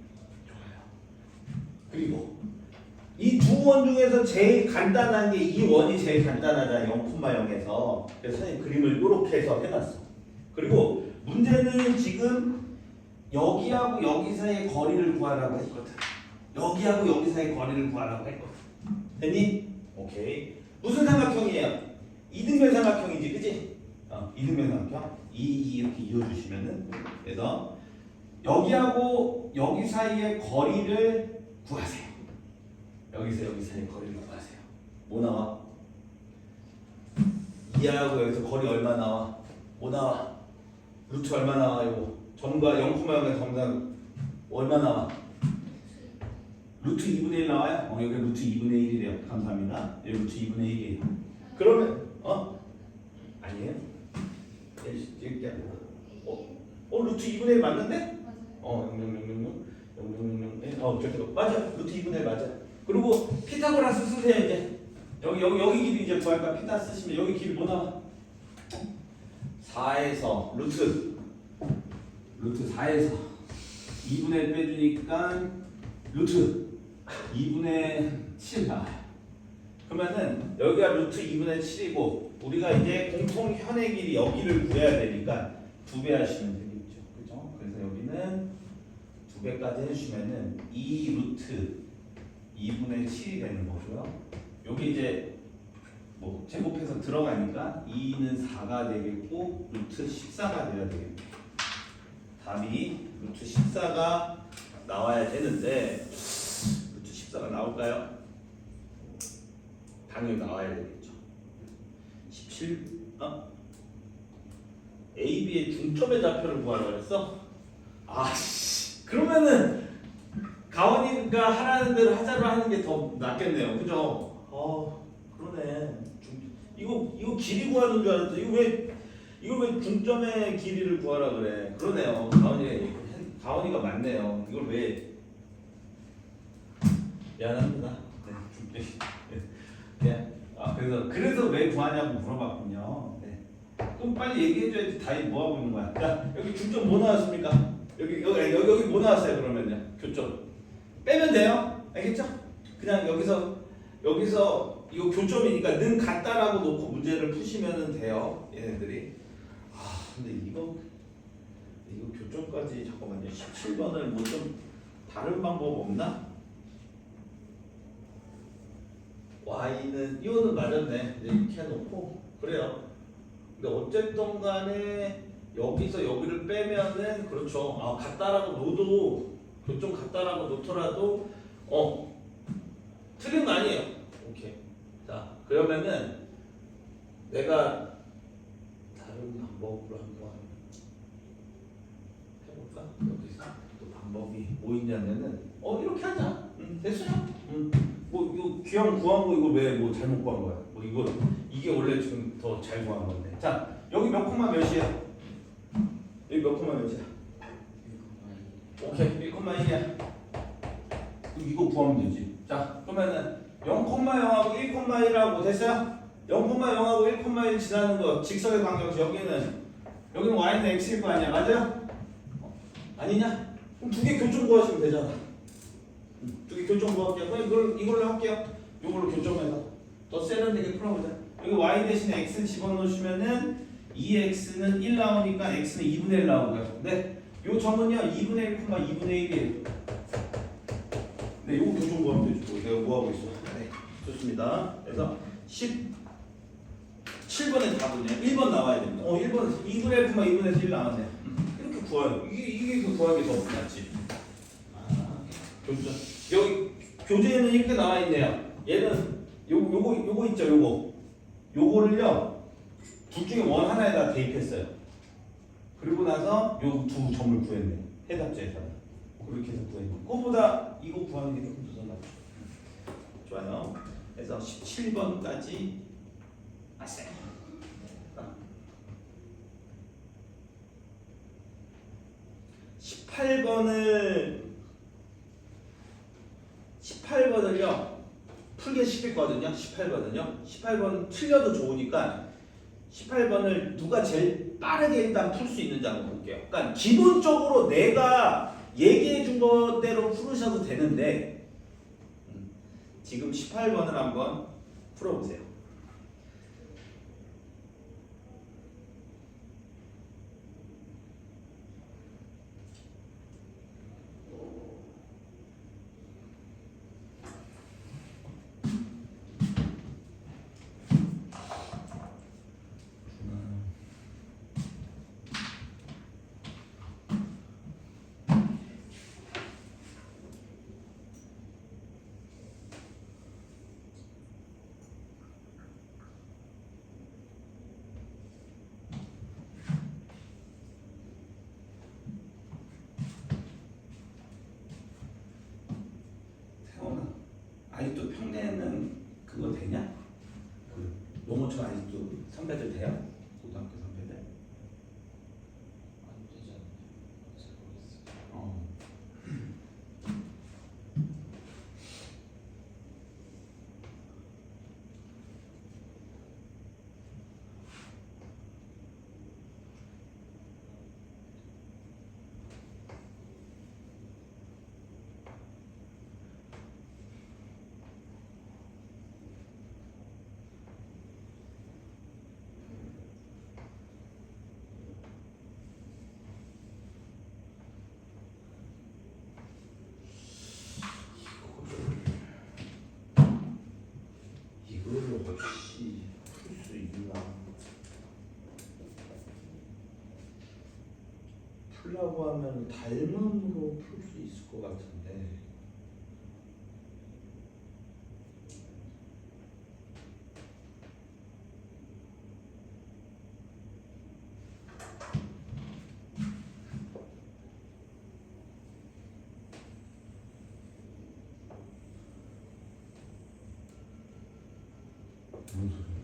좋아요. 그리고 이 두 원 중에서 제일 간단한 게 이 원이 제일 간단하잖아. 0,0에서. 그래서 선생님 그림을 이렇게 해서 해놨어. 그리고 문제는 지금 여기하고 여기 사이의 거리를 구하라고 했거든. 여기하고 여기 사이의 거리를 구하라고 했거든. 됐니? 오케이. 무슨 삼각형이에요? 이등변 삼각형이지, 그치? 이등변 삼각형. 이렇게 이어주시면은 그래서 여기하고 여기 사이의 거리를 구하세요. 여기서 여기 사이의 거리를 구하세요. 뭐 나와? 2하고 여기서 거리 얼마 나와? 뭐 나와? 루트 얼마 나와? 이거 점과 0,0의 점상 얼마 나와? 루트 2분의 1 나와요? 여기 루트 2분의 1이래요. 감사합니다. 여기 루트 2분의 1이에요. 그러면 아니에요? 이렇게 루트 2분의 1 맞는데? 0.000 맞아. 루트 2분의 1 맞아. 그리고 피타고라스 쓰세요 이제. 여기 길이 이제 구할까? 피타 쓰시면 여기 길이 뭐 나와? 4에서 루트 4에서 2분의 1 빼주니까 루트 2분의 7 나와요. 그러면은 여기가 루트 2분의 7이고 우리가 이제 공통현의 길이 여기를 구해야 되니까 2배 하시면 되겠죠. 그죠? 그래서 여기는 2배까지 해주시면은 2 루트 2분의 7이 되는 거고요. 여기 이제 뭐 제곱해서 들어가니까 2는 4가 되겠고 루트 14가 돼야 되겠고 답이 루트 14가 나와야 되는데 루트 14가 나올까요? 당연히 나와야 되겠죠. 17 A, B의 중점의 좌표를 구하라고 그랬어? 그러면은 가원이가 하라는 대로 하자로 하는 게 더 낫겠네요. 그죠? 그러네. 이거 길이 구하는 줄 알았더니 이거 왜 중점의 길이를 구하라 그래? 그러네요. 가원이가 맞네요. 이걸 왜 미안합니다. 네. 그래서 왜 구하냐고 물어봤군요. 네. 그럼 빨리 얘기해줘야지. 다이 뭐 하고 있는 거야? 자, 여기 중점 뭐 나왔습니까? 여기 뭐 나왔어요? 그러면요. 교점 빼면 돼요. 알겠죠? 그냥 여기서 이거 교점이니까 는 같다라고 놓고 문제를 푸시면 돼요. 얘네들이. 근데 이거 교점까지 잠깐만요. 17번을 뭐 좀 다른 방법 없나? Y는 이거는 맞았네. 이렇게 해놓고 그래요. 근데 어쨌든 간에 여기서 여기를 빼면은 그렇죠. 같다라고 놓도 교점 같다라고 놓더라도 틀린 거 아니에요. 오케이. 자 그러면은 내가 다른 방법으로 한번 해볼까? 여기서 또 방법이 뭐 있냐면은 이렇게 하자. 됐어요. 뭐 이거 귀형 구한 거 이거 왜 뭐 잘못 구한 거야? 뭐 이게 원래 지금 더 잘 구한 건데. 자 여기 몇 콤마 몇이야? 여기 몇 콤마 몇이야? 오케이 1,1이야. 이거 구하면 되지. 자 그러면은 0,0하고 1,1하고 됐어요? 0,0하고 1,1 지나는 거 직선의 관계없이 여기는 y는 x일 거 아니야, 맞아요? 아니냐? 그럼 두 개 교점 구하시면 되잖아. 두 개 교점 구할게요. 그럼 이걸로 할게요. 이걸로 교점해서 더 세련되게 풀어보자. 여기 y 대신에 x 집어넣으시면은 2x는 1 나오니까 x는 2분의 1 나오고요. 네, 요 점은요 2분의 1, 2분의 1이에요. 네, 요거 교점 구하면 되죠. 내가 뭐 하고 있어? 네, 좋습니다. 그래서 17번의 답은요. 1번 나와야 됩니다. 1번 2분의 1, 2분의 1 나왔네. 이렇게 구해요. 이게 그 구하기 더 낫지. 교점. 여기 교재에는 이렇게 나와 있네요. 얘는 요거 있죠. 요거를요 둘 중에 원 하나에다 대입했어요. 그리고 나서 요 두 점을 구했네. 해답지에서 그렇게 해서 구했네. 그거보다 이거 구하는 게 조금 더 낫죠. 좋아요. 그래서 17번까지 아세요. 18번을 풀게 시켰거든요. 18번은요. 18번 틀려도 좋으니까 18번을 누가 제일 빠르게 일단 풀 수 있는지 한번 볼게요. 그러니까 기본적으로 내가 얘기해 준 거대로 풀으셔도 되는데 지금 18번을 한번 풀어보세요. 태원아, 아직도 평내는 그거 되냐? 그 농어촌 아직도 선배들 돼요? 고등학교 선배들? 안 되지 않나요? 잘 모르겠어요. 어. 이거를 혹시 풀 수 있나? 풀라고 하면 닮음으로 풀 수 있을 것 같은데. 무슨 소리야?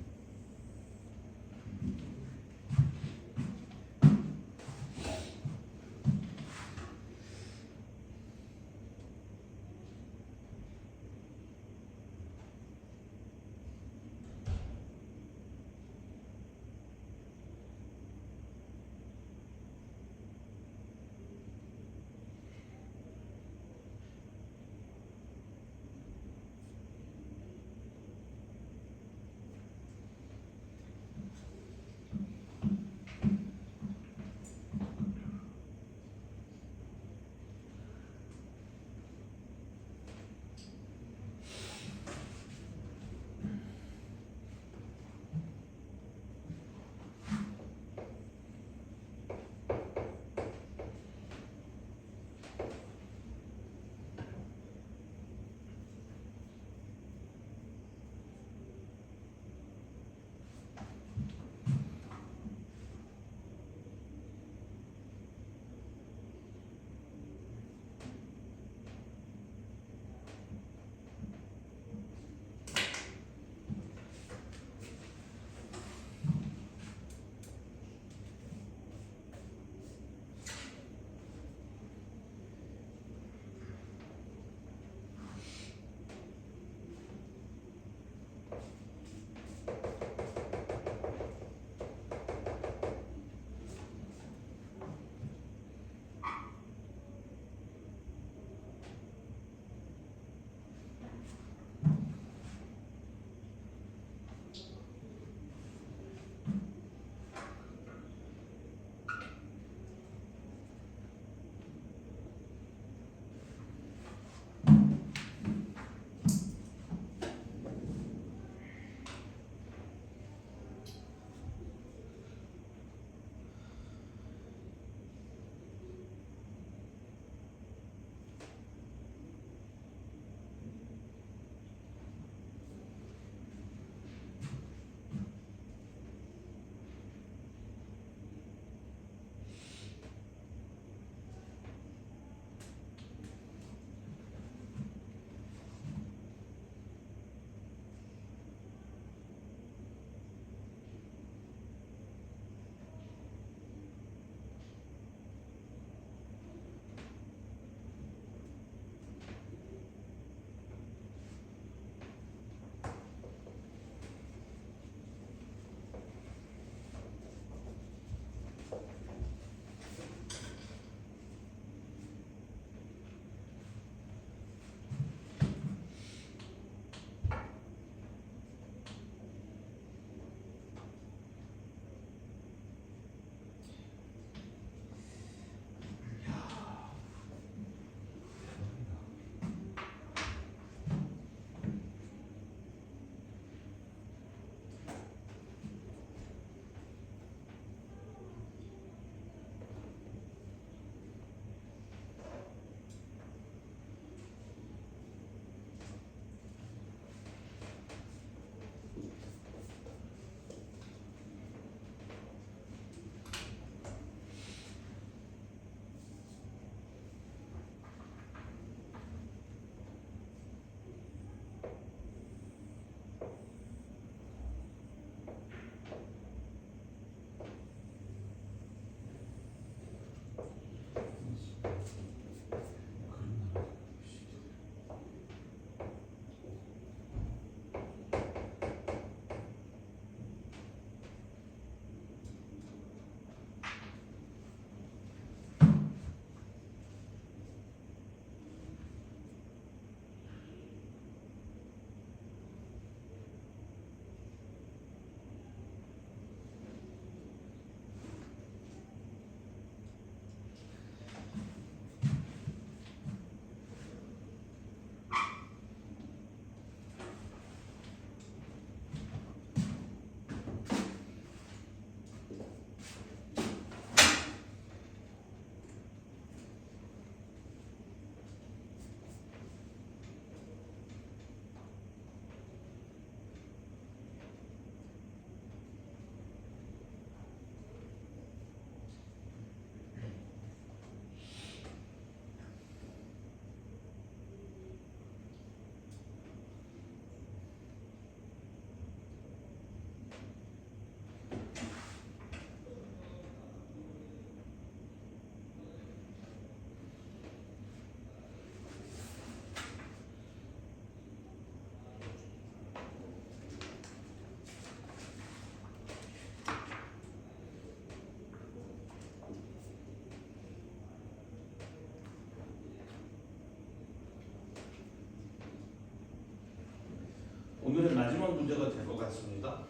오늘의 마지막 문제가 될 것 같습니다.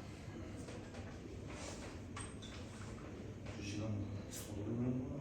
2시간 오르는구나.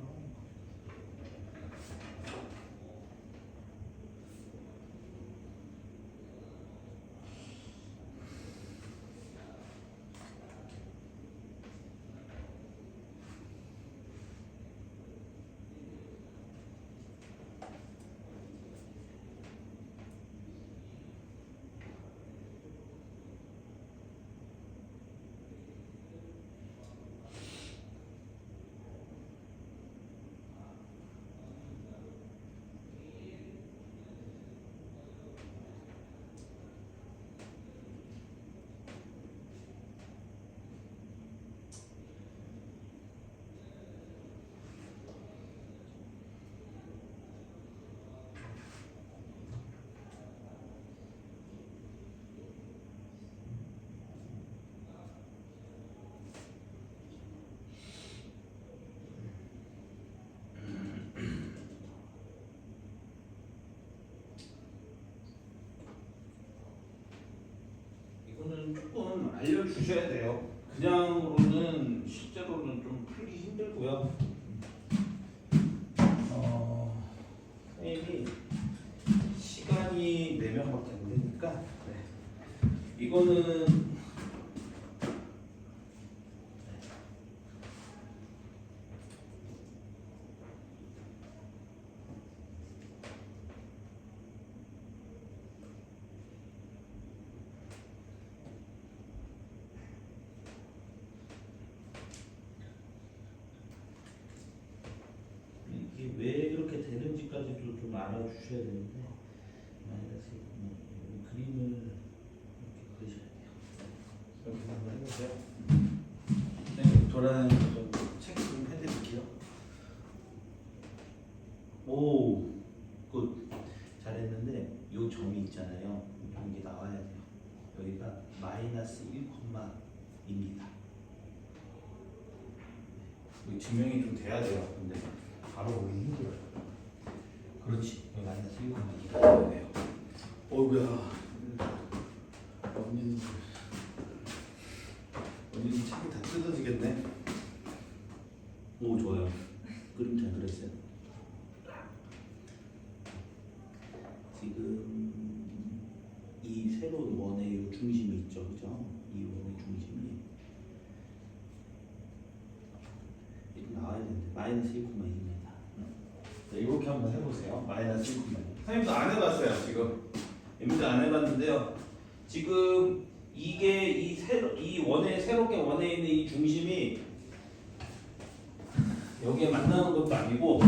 이거는 조금 알려주셔야 돼요. 그냥으로는 실제로는 좀 풀기 힘들고요. 선생님이 시간이 4명밖에 안 되니까 이거는 이게 왜 이렇게 되는지까지도 좀 알아주셔야 되는데 마이너스 그림을 이렇게 그리셔야 돼요. 이렇게 한번 해보세요. 네, 도라는 좀 체크 좀 해드릴게요. 오, 굿. 잘했는데 요 점이 있잖아요. 이게 나와야 돼요. 여기가 마이너스 1,2입니다. 증명이 좀 돼야 돼요. 근데 바로 보기 힘들어요. 그렇지. 여기 마이너스 1,2가 돼야 돼요. 어이구야. 언니는 책이 다 뜯어지겠네. 오, 좋아요. 그림 잘 그렸어요. 지금 이 세로 원의 이 중심이 있죠, 그죠? 이 원의 중심이 이렇게 나와야 되는데 마이너스 1,2입니다. 네, 이렇게 한번 해보세요. 마이너스 1,2. 선생님도 안 해봤어요 지금. 문제 안 해봤는데요. 지금 이게 이 원의 새롭게 원에 있는 이 중심이 여기에 만나는 것도 아니고.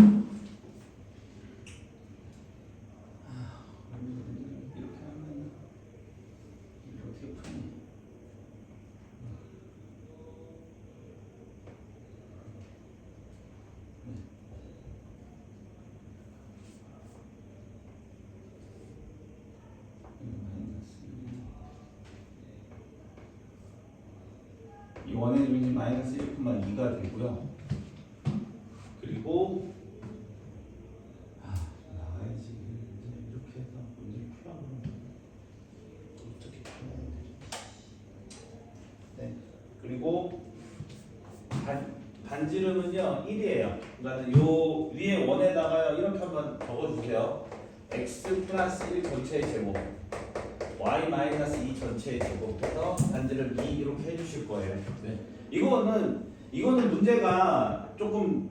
이 원의 중심이 마이너스 1,2가 되고요. 그리고 나와야지. 이렇게 해서 문제를 풀어보는 어떻게 풀어야 되지? 네. 그리고 반지름은요 1이에요. 그러니까 요 위에 원에다가 이렇게 한번 적어주세요. x 플러스 1 전체의 제곱, y 마이너스 2 전체의 제곱해서 반지름 2 이렇게 해주실 거예요. 네. 이거는 문제가 조금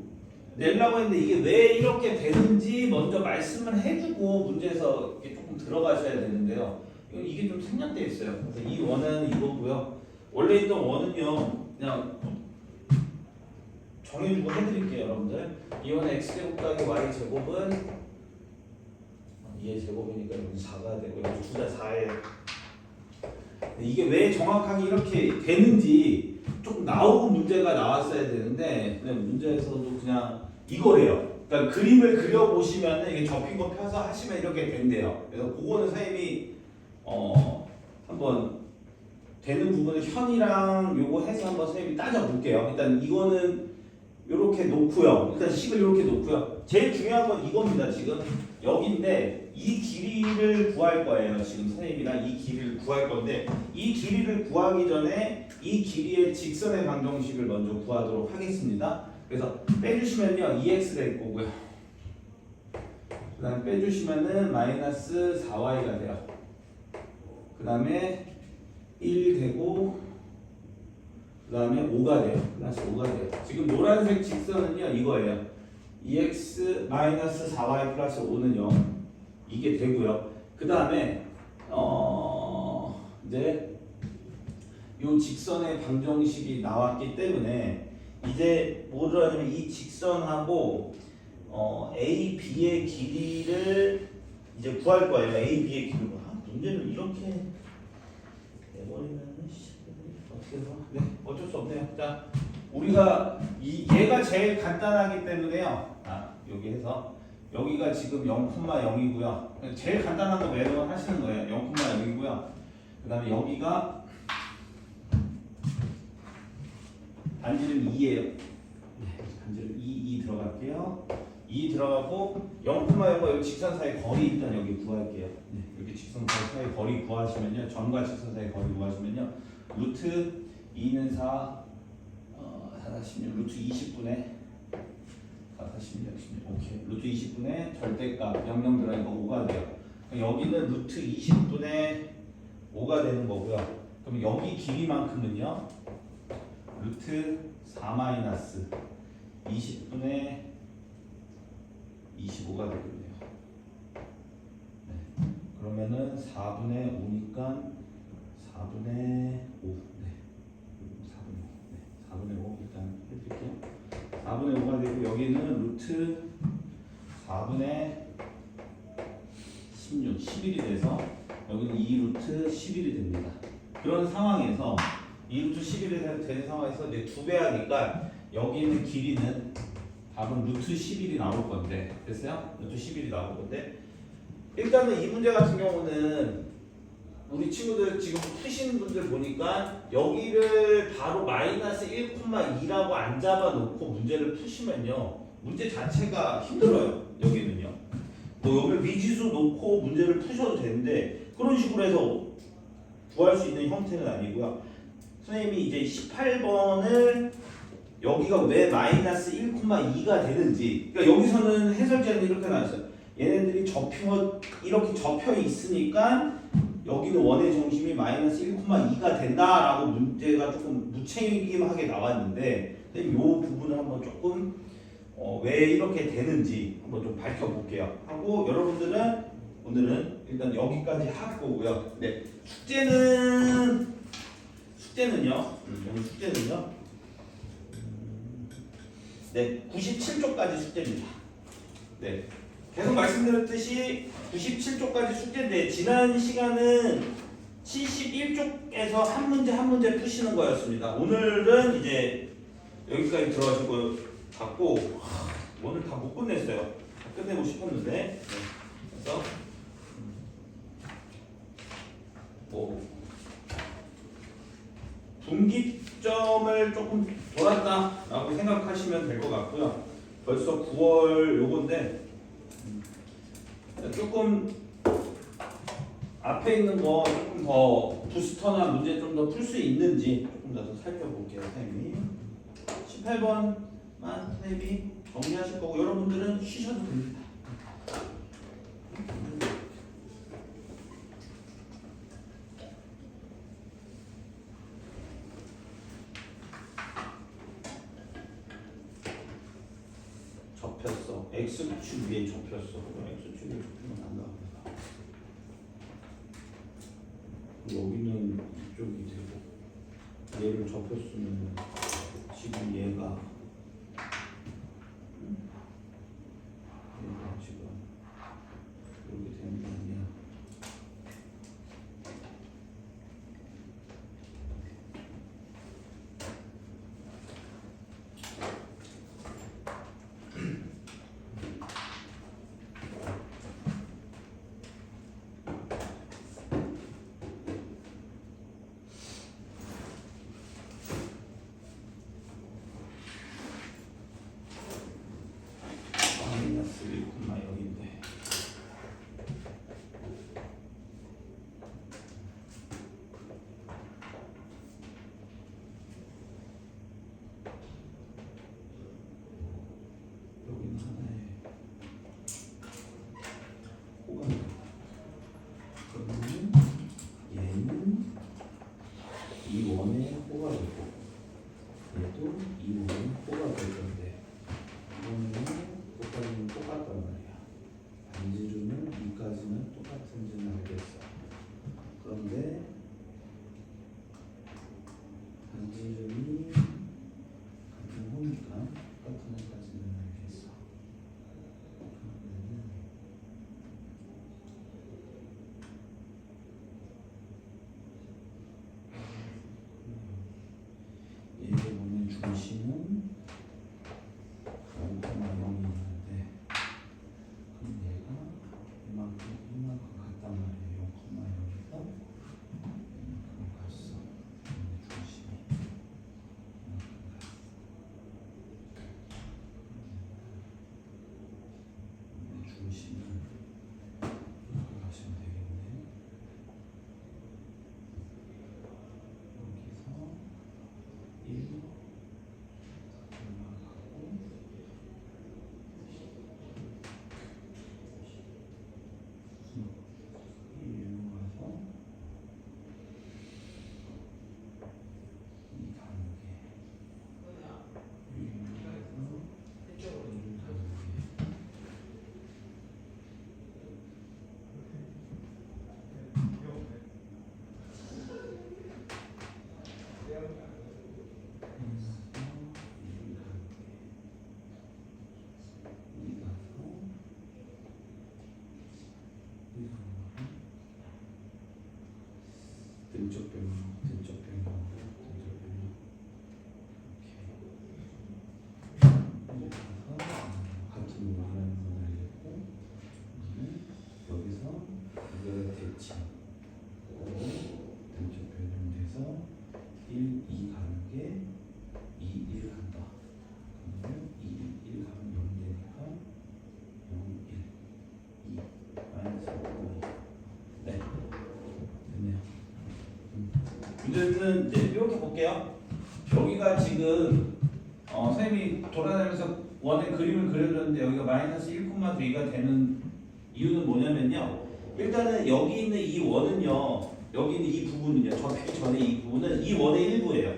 내려고 했는데 이게 왜 이렇게 되는지 먼저 말씀을 해주고 문제에서 이렇게 조금 들어가셔야 되는데요. 이게 좀 생략돼 있어요. 그래서 이 원은 이거고요. 원래 있던 원은요 그냥 정해주고 해드릴게요, 여러분들. 이 원의 x 제곱 더하기 y 제곱은 2의 제곱이니까 여기 4가 되고 여기 둘 다 4예요. 이게 왜 정확하게 이렇게 되는지 조금 나오고 문제가 나왔어야 되는데 문제에서도 그냥 이거래요. 그러니까 그림을 그려보시면 이게 접힌 거 펴서 하시면 이렇게 된대요. 그래서 그거는 선생님이 한번 되는 부분을 현이랑 요거 해서 한번 선생님이 따져볼게요. 일단 이거는 이렇게 놓고요. 일단 식을 이렇게 놓고요. 제일 중요한 건 이겁니다. 지금 여기인데 이 길이를 구할 거예요. 지금 선생님이랑 이 길이를 구할 건데 이 길이를 구하기 전에 이 길이의 직선의 방정식을 먼저 구하도록 하겠습니다. 그래서 빼주시면요 2x 될 거고요. 그 다음에 빼주시면은 마이너스 4y가 돼요. 그 다음에 1 되고 그 다음에 5가 돼요. 플러스 5가 돼요. 지금 노란색 직선은요 이거예요. 2x 마이너스 4y 플러스 5는 0 이게 되고요. 그 다음에 이제 이 직선의 방정식이 나왔기 때문에 이제 뭐를 하냐면 이 직선하고 A, B의 길이를 이제 구할 거예요. A, B의 길이를. 문제를 이렇게 내버리면 어떻게 해서? 네, 어쩔 수 없네요. 자, 우리가 얘가 제일 간단하기 때문에요. 여기 해서 여기가 지금 0,0이고요. 제일 간단한 거 매번 하시는 거예요. 0,0이고요. 그 다음에 여기가 반지름 2예요. 네, 반지름 2 들어갈게요. 2 들어가고 0,0과 여기 직선 사이 거리 일단 여기 구할게요. 네, 여기 직선 사이 거리 구하시면요. 점과 직선 사이 거리 구하시면요. 루트 2는 4, 4, 16, 루트 20분의 4, 16, 16, 오케이. 루트 20분의 절대값 00 들어가니까 5가 돼요. 여기는 루트 20분의 5가 되는 거고요. 그럼 여기 길이만큼은요. 루트 4 마이너스 20분의 25가 되겠네요. 네. 그러면은 4분의 5니까 4분의 5. 네. 4분의 5. 네. 4분의 5 일단 해드릴게요. 4분의 5가 되고 여기는 루트 4분의 16, 11이 돼서 여기는 2루트 11이 됩니다. 그런 상황에서 2루트 11이 되는 상황에서 이제 2배 하니까 여기 있는 길이는 답은 루트 11이 나올 건데 됐어요? 루트 11이 나올 건데 일단은 이 문제 같은 경우는 우리 친구들 지금 푸시는 분들 보니까 여기를 바로 마이너스 1,2라고 안 잡아놓고 문제를 푸시면요 문제 자체가 힘들어요. 여기는요 뭐 여기를 미지수 놓고 문제를 푸셔도 되는데 그런 식으로 해서 구할 수 있는 형태는 아니고요. 선생님이 이제 18번을 여기가 왜 마이너스 1,2가 되는지 그러니까 여기서는 해설자는 이렇게 나왔어요. 얘네들이 이렇게 접혀 있으니까 여기는 원의 중심이 마이너스 1,2가 된다라고 문제가 조금 무책임하게 나왔는데 이 부분을 한번 조금 왜 이렇게 되는지 한번 좀 밝혀볼게요. 하고 여러분들은 오늘은 일단 여기까지 할 거고요. 네, 숙제는요. 네, 97쪽까지 숙제입니다. 네, 계속 말씀드렸듯이 97쪽까지 숙제인데 지난 시간은 71쪽에서 한 문제 푸시는 거였습니다. 오늘은 이제 여기까지 들어가실 것 같고 오늘 다 못 끝냈어요. 다 끝내고 싶었는데 네. 그래서 뭐 분기점을 조금 돌았다라고 생각하시면 될 것 같고요. 벌써 9월 요건데 조금 앞에 있는 거 조금 더 부스터나 문제 좀 더 풀 수 있는지 조금 더 살펴볼게요. 선생님이 18번만 선생님이 정리하실 거고 여러분들은 쉬셔도 됩니다. 접혔어. X축 위에 접혔어. X축 위에 접히면 안 나옵니다. 여기는 이쪽이 되고 얘를 접혔으면 지금 얘가 지금 이렇게 되는 게 아니야. 중심은 0,0이 있는데 그럼 얘가 이만큼 갔단 말이에요. 0,0에서 이만큼 갔어. 얘네 중심이 이만큼 갔어. 얘네 중심은 이렇게 가시면 되겠네. 여기서 1 올라가고 1로 가서 2 가는 게 1로 가서 2 가는 게 등쪽 변형, 등쪽 변형, 등쪽 변형. 이렇게 해서 같은 모양이라는 걸 알겠고, 여기서 이거를 대칭. 등쪽 변형돼서 1, 2 가는 게 2, 1 간다. 그러면 2, 1 가면 0 되니까 0, 1, 2, 마이너스 2. 네, 됐네요. 문제는 이제 이렇게 볼게요. 여기가 지금 선생님이 돌아다니면서 원의 그림을 그려줬는데 여기가 마이너스 1,2가 되는 이유는 뭐냐면요. 일단은 여기 있는 이 원은요. 여기 있는 이 부분은요. 접히기 전에 이 부분은 이 원의 일부예요.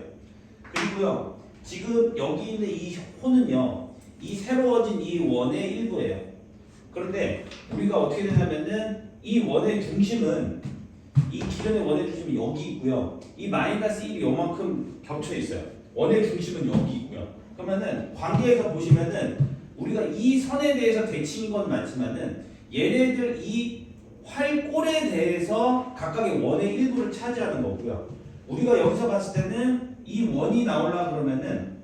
그리고요. 지금 여기 있는 이 호는요. 이 새로워진 이 원의 일부예요. 그런데 우리가 어떻게 되냐면은 이 원의 중심은 이 기존의 원의 중심이 여기 있고요. 이 마이너스 1이 요만큼 겹쳐 있어요. 원의 중심은 여기 있고요. 그러면은 관계에서 보시면은 우리가 이 선에 대해서 대칭인 건 맞지만은 얘네들 이 활골에 대해서 각각의 원의 일부를 차지하는 거고요. 우리가 여기서 봤을 때는 이 원이 나오려 그러면은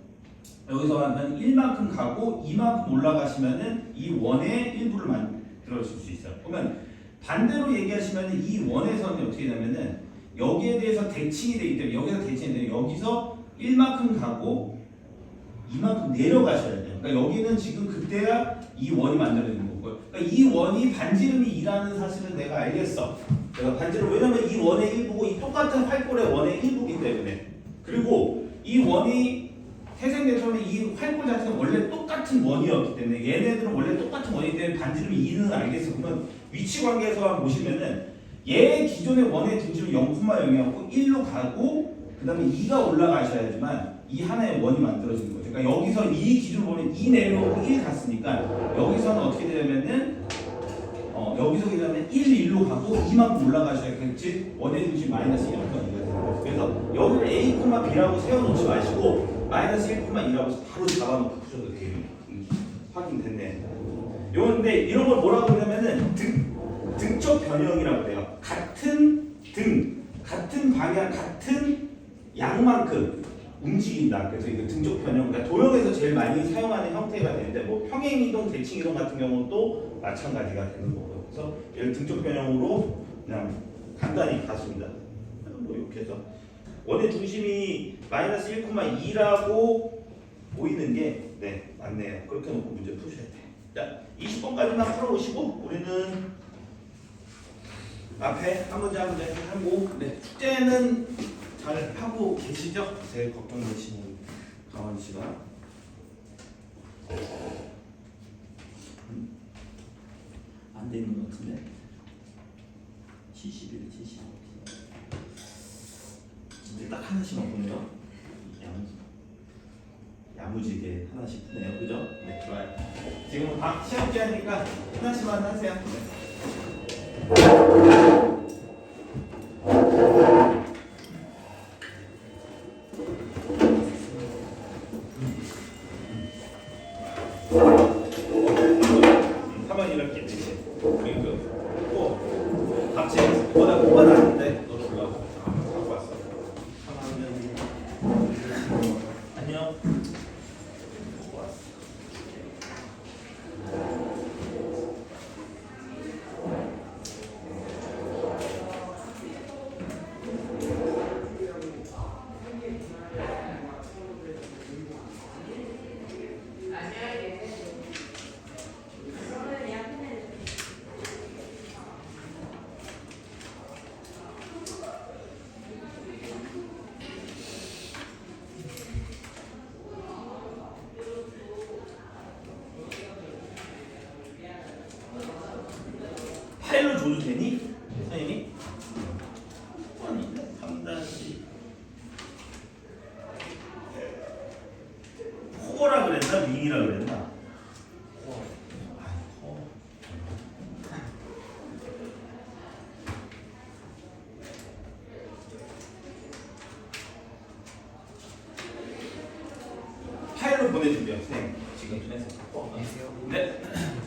여기서 하면 1만큼 가고 2만큼 올라가시면은 이 원의 일부를 만들어줄 수 있어요. 그러면 반대로 얘기하시면 이 원의 선이 어떻게 되냐면은 여기에 대해서 대칭이 되기 때문에 여기서 대칭이 되면 여기서 1만큼 가고 2만큼 내려가셔야 돼요. 그러니까 여기는 지금 그때야 이 원이 만들어지는 거고요. 그러니까 이 원이 반지름이 2라는 사실은 내가 알겠어. 내가 반지름 왜냐면 이 원의 일부고 이 똑같은 활골의 원의 일부이기 때문에. 그리고 이 원이 태생대처럼 이 활골 자체가 원래 똑같은 원이었기 때문에 얘네들은 원래 똑같은 원이기 때문에 반지름이 2는 알겠어. 그러면 위치 관계에서 보시면은 얘 기존의 원의 중심은 0,0이었고 1로 가고 그 다음에 2가 올라가셔야지만 이 하나의 원이 만들어지는 거죠. 그러니까 여기서 이 기준으로 보면 2 내려오고 1 갔으니까 여기서는 어떻게 되냐면은 여기서 그러면 1, 1로 가고 2만큼 올라가셔야겠지. 원의 중심 마이너스 1.2가 되는 거죠. 그래서 여기를 A, B라고 세워놓지 마시고 마이너스 1,2라고 바로 잡아놓고 푸셔도 돼요. 확인됐네. 요런데 이런 걸 뭐라고 그러냐면은 등적 변형이라고 해요. 같은 같은 방향, 같은 양만큼 움직인다. 그래서 이거 등적 변형, 그러니까 도형에서 제일 많이 사용하는 형태가 되는데 뭐 평행이동, 대칭이동 같은 경우도 마찬가지가 되는 거고요. 그래서 얘를 등적 변형으로 그냥 간단히 봤습니다. 뭐 이렇게 해서 원의 중심이 마이너스 1,2라고 보이는 게 맞네요. 그렇게 놓고 문제 푸셔야 돼. 자, 20번까지만 풀어보시고 우리는 앞에 한 문제 한 문제 하고 숙제는 잘 하고 계시죠? 제일 걱정되시는 강원 씨가 안 돼 있는 것 같은데 71, 75 이제 딱 하나씩만 보네요. 야무지게 하나씩 푸네요. 그죠? 네, 좋아요. 지금 시험 기간이니까 하나씩만 하세요. 가만히 이렇게 이렇게 그리고 같이 뭐다 뽑아놨는데 너 졸라고 갖고 왔어. 하나는 안녕. 보내줄게요. 선생님 지금 해서. 안녕하세요. 네.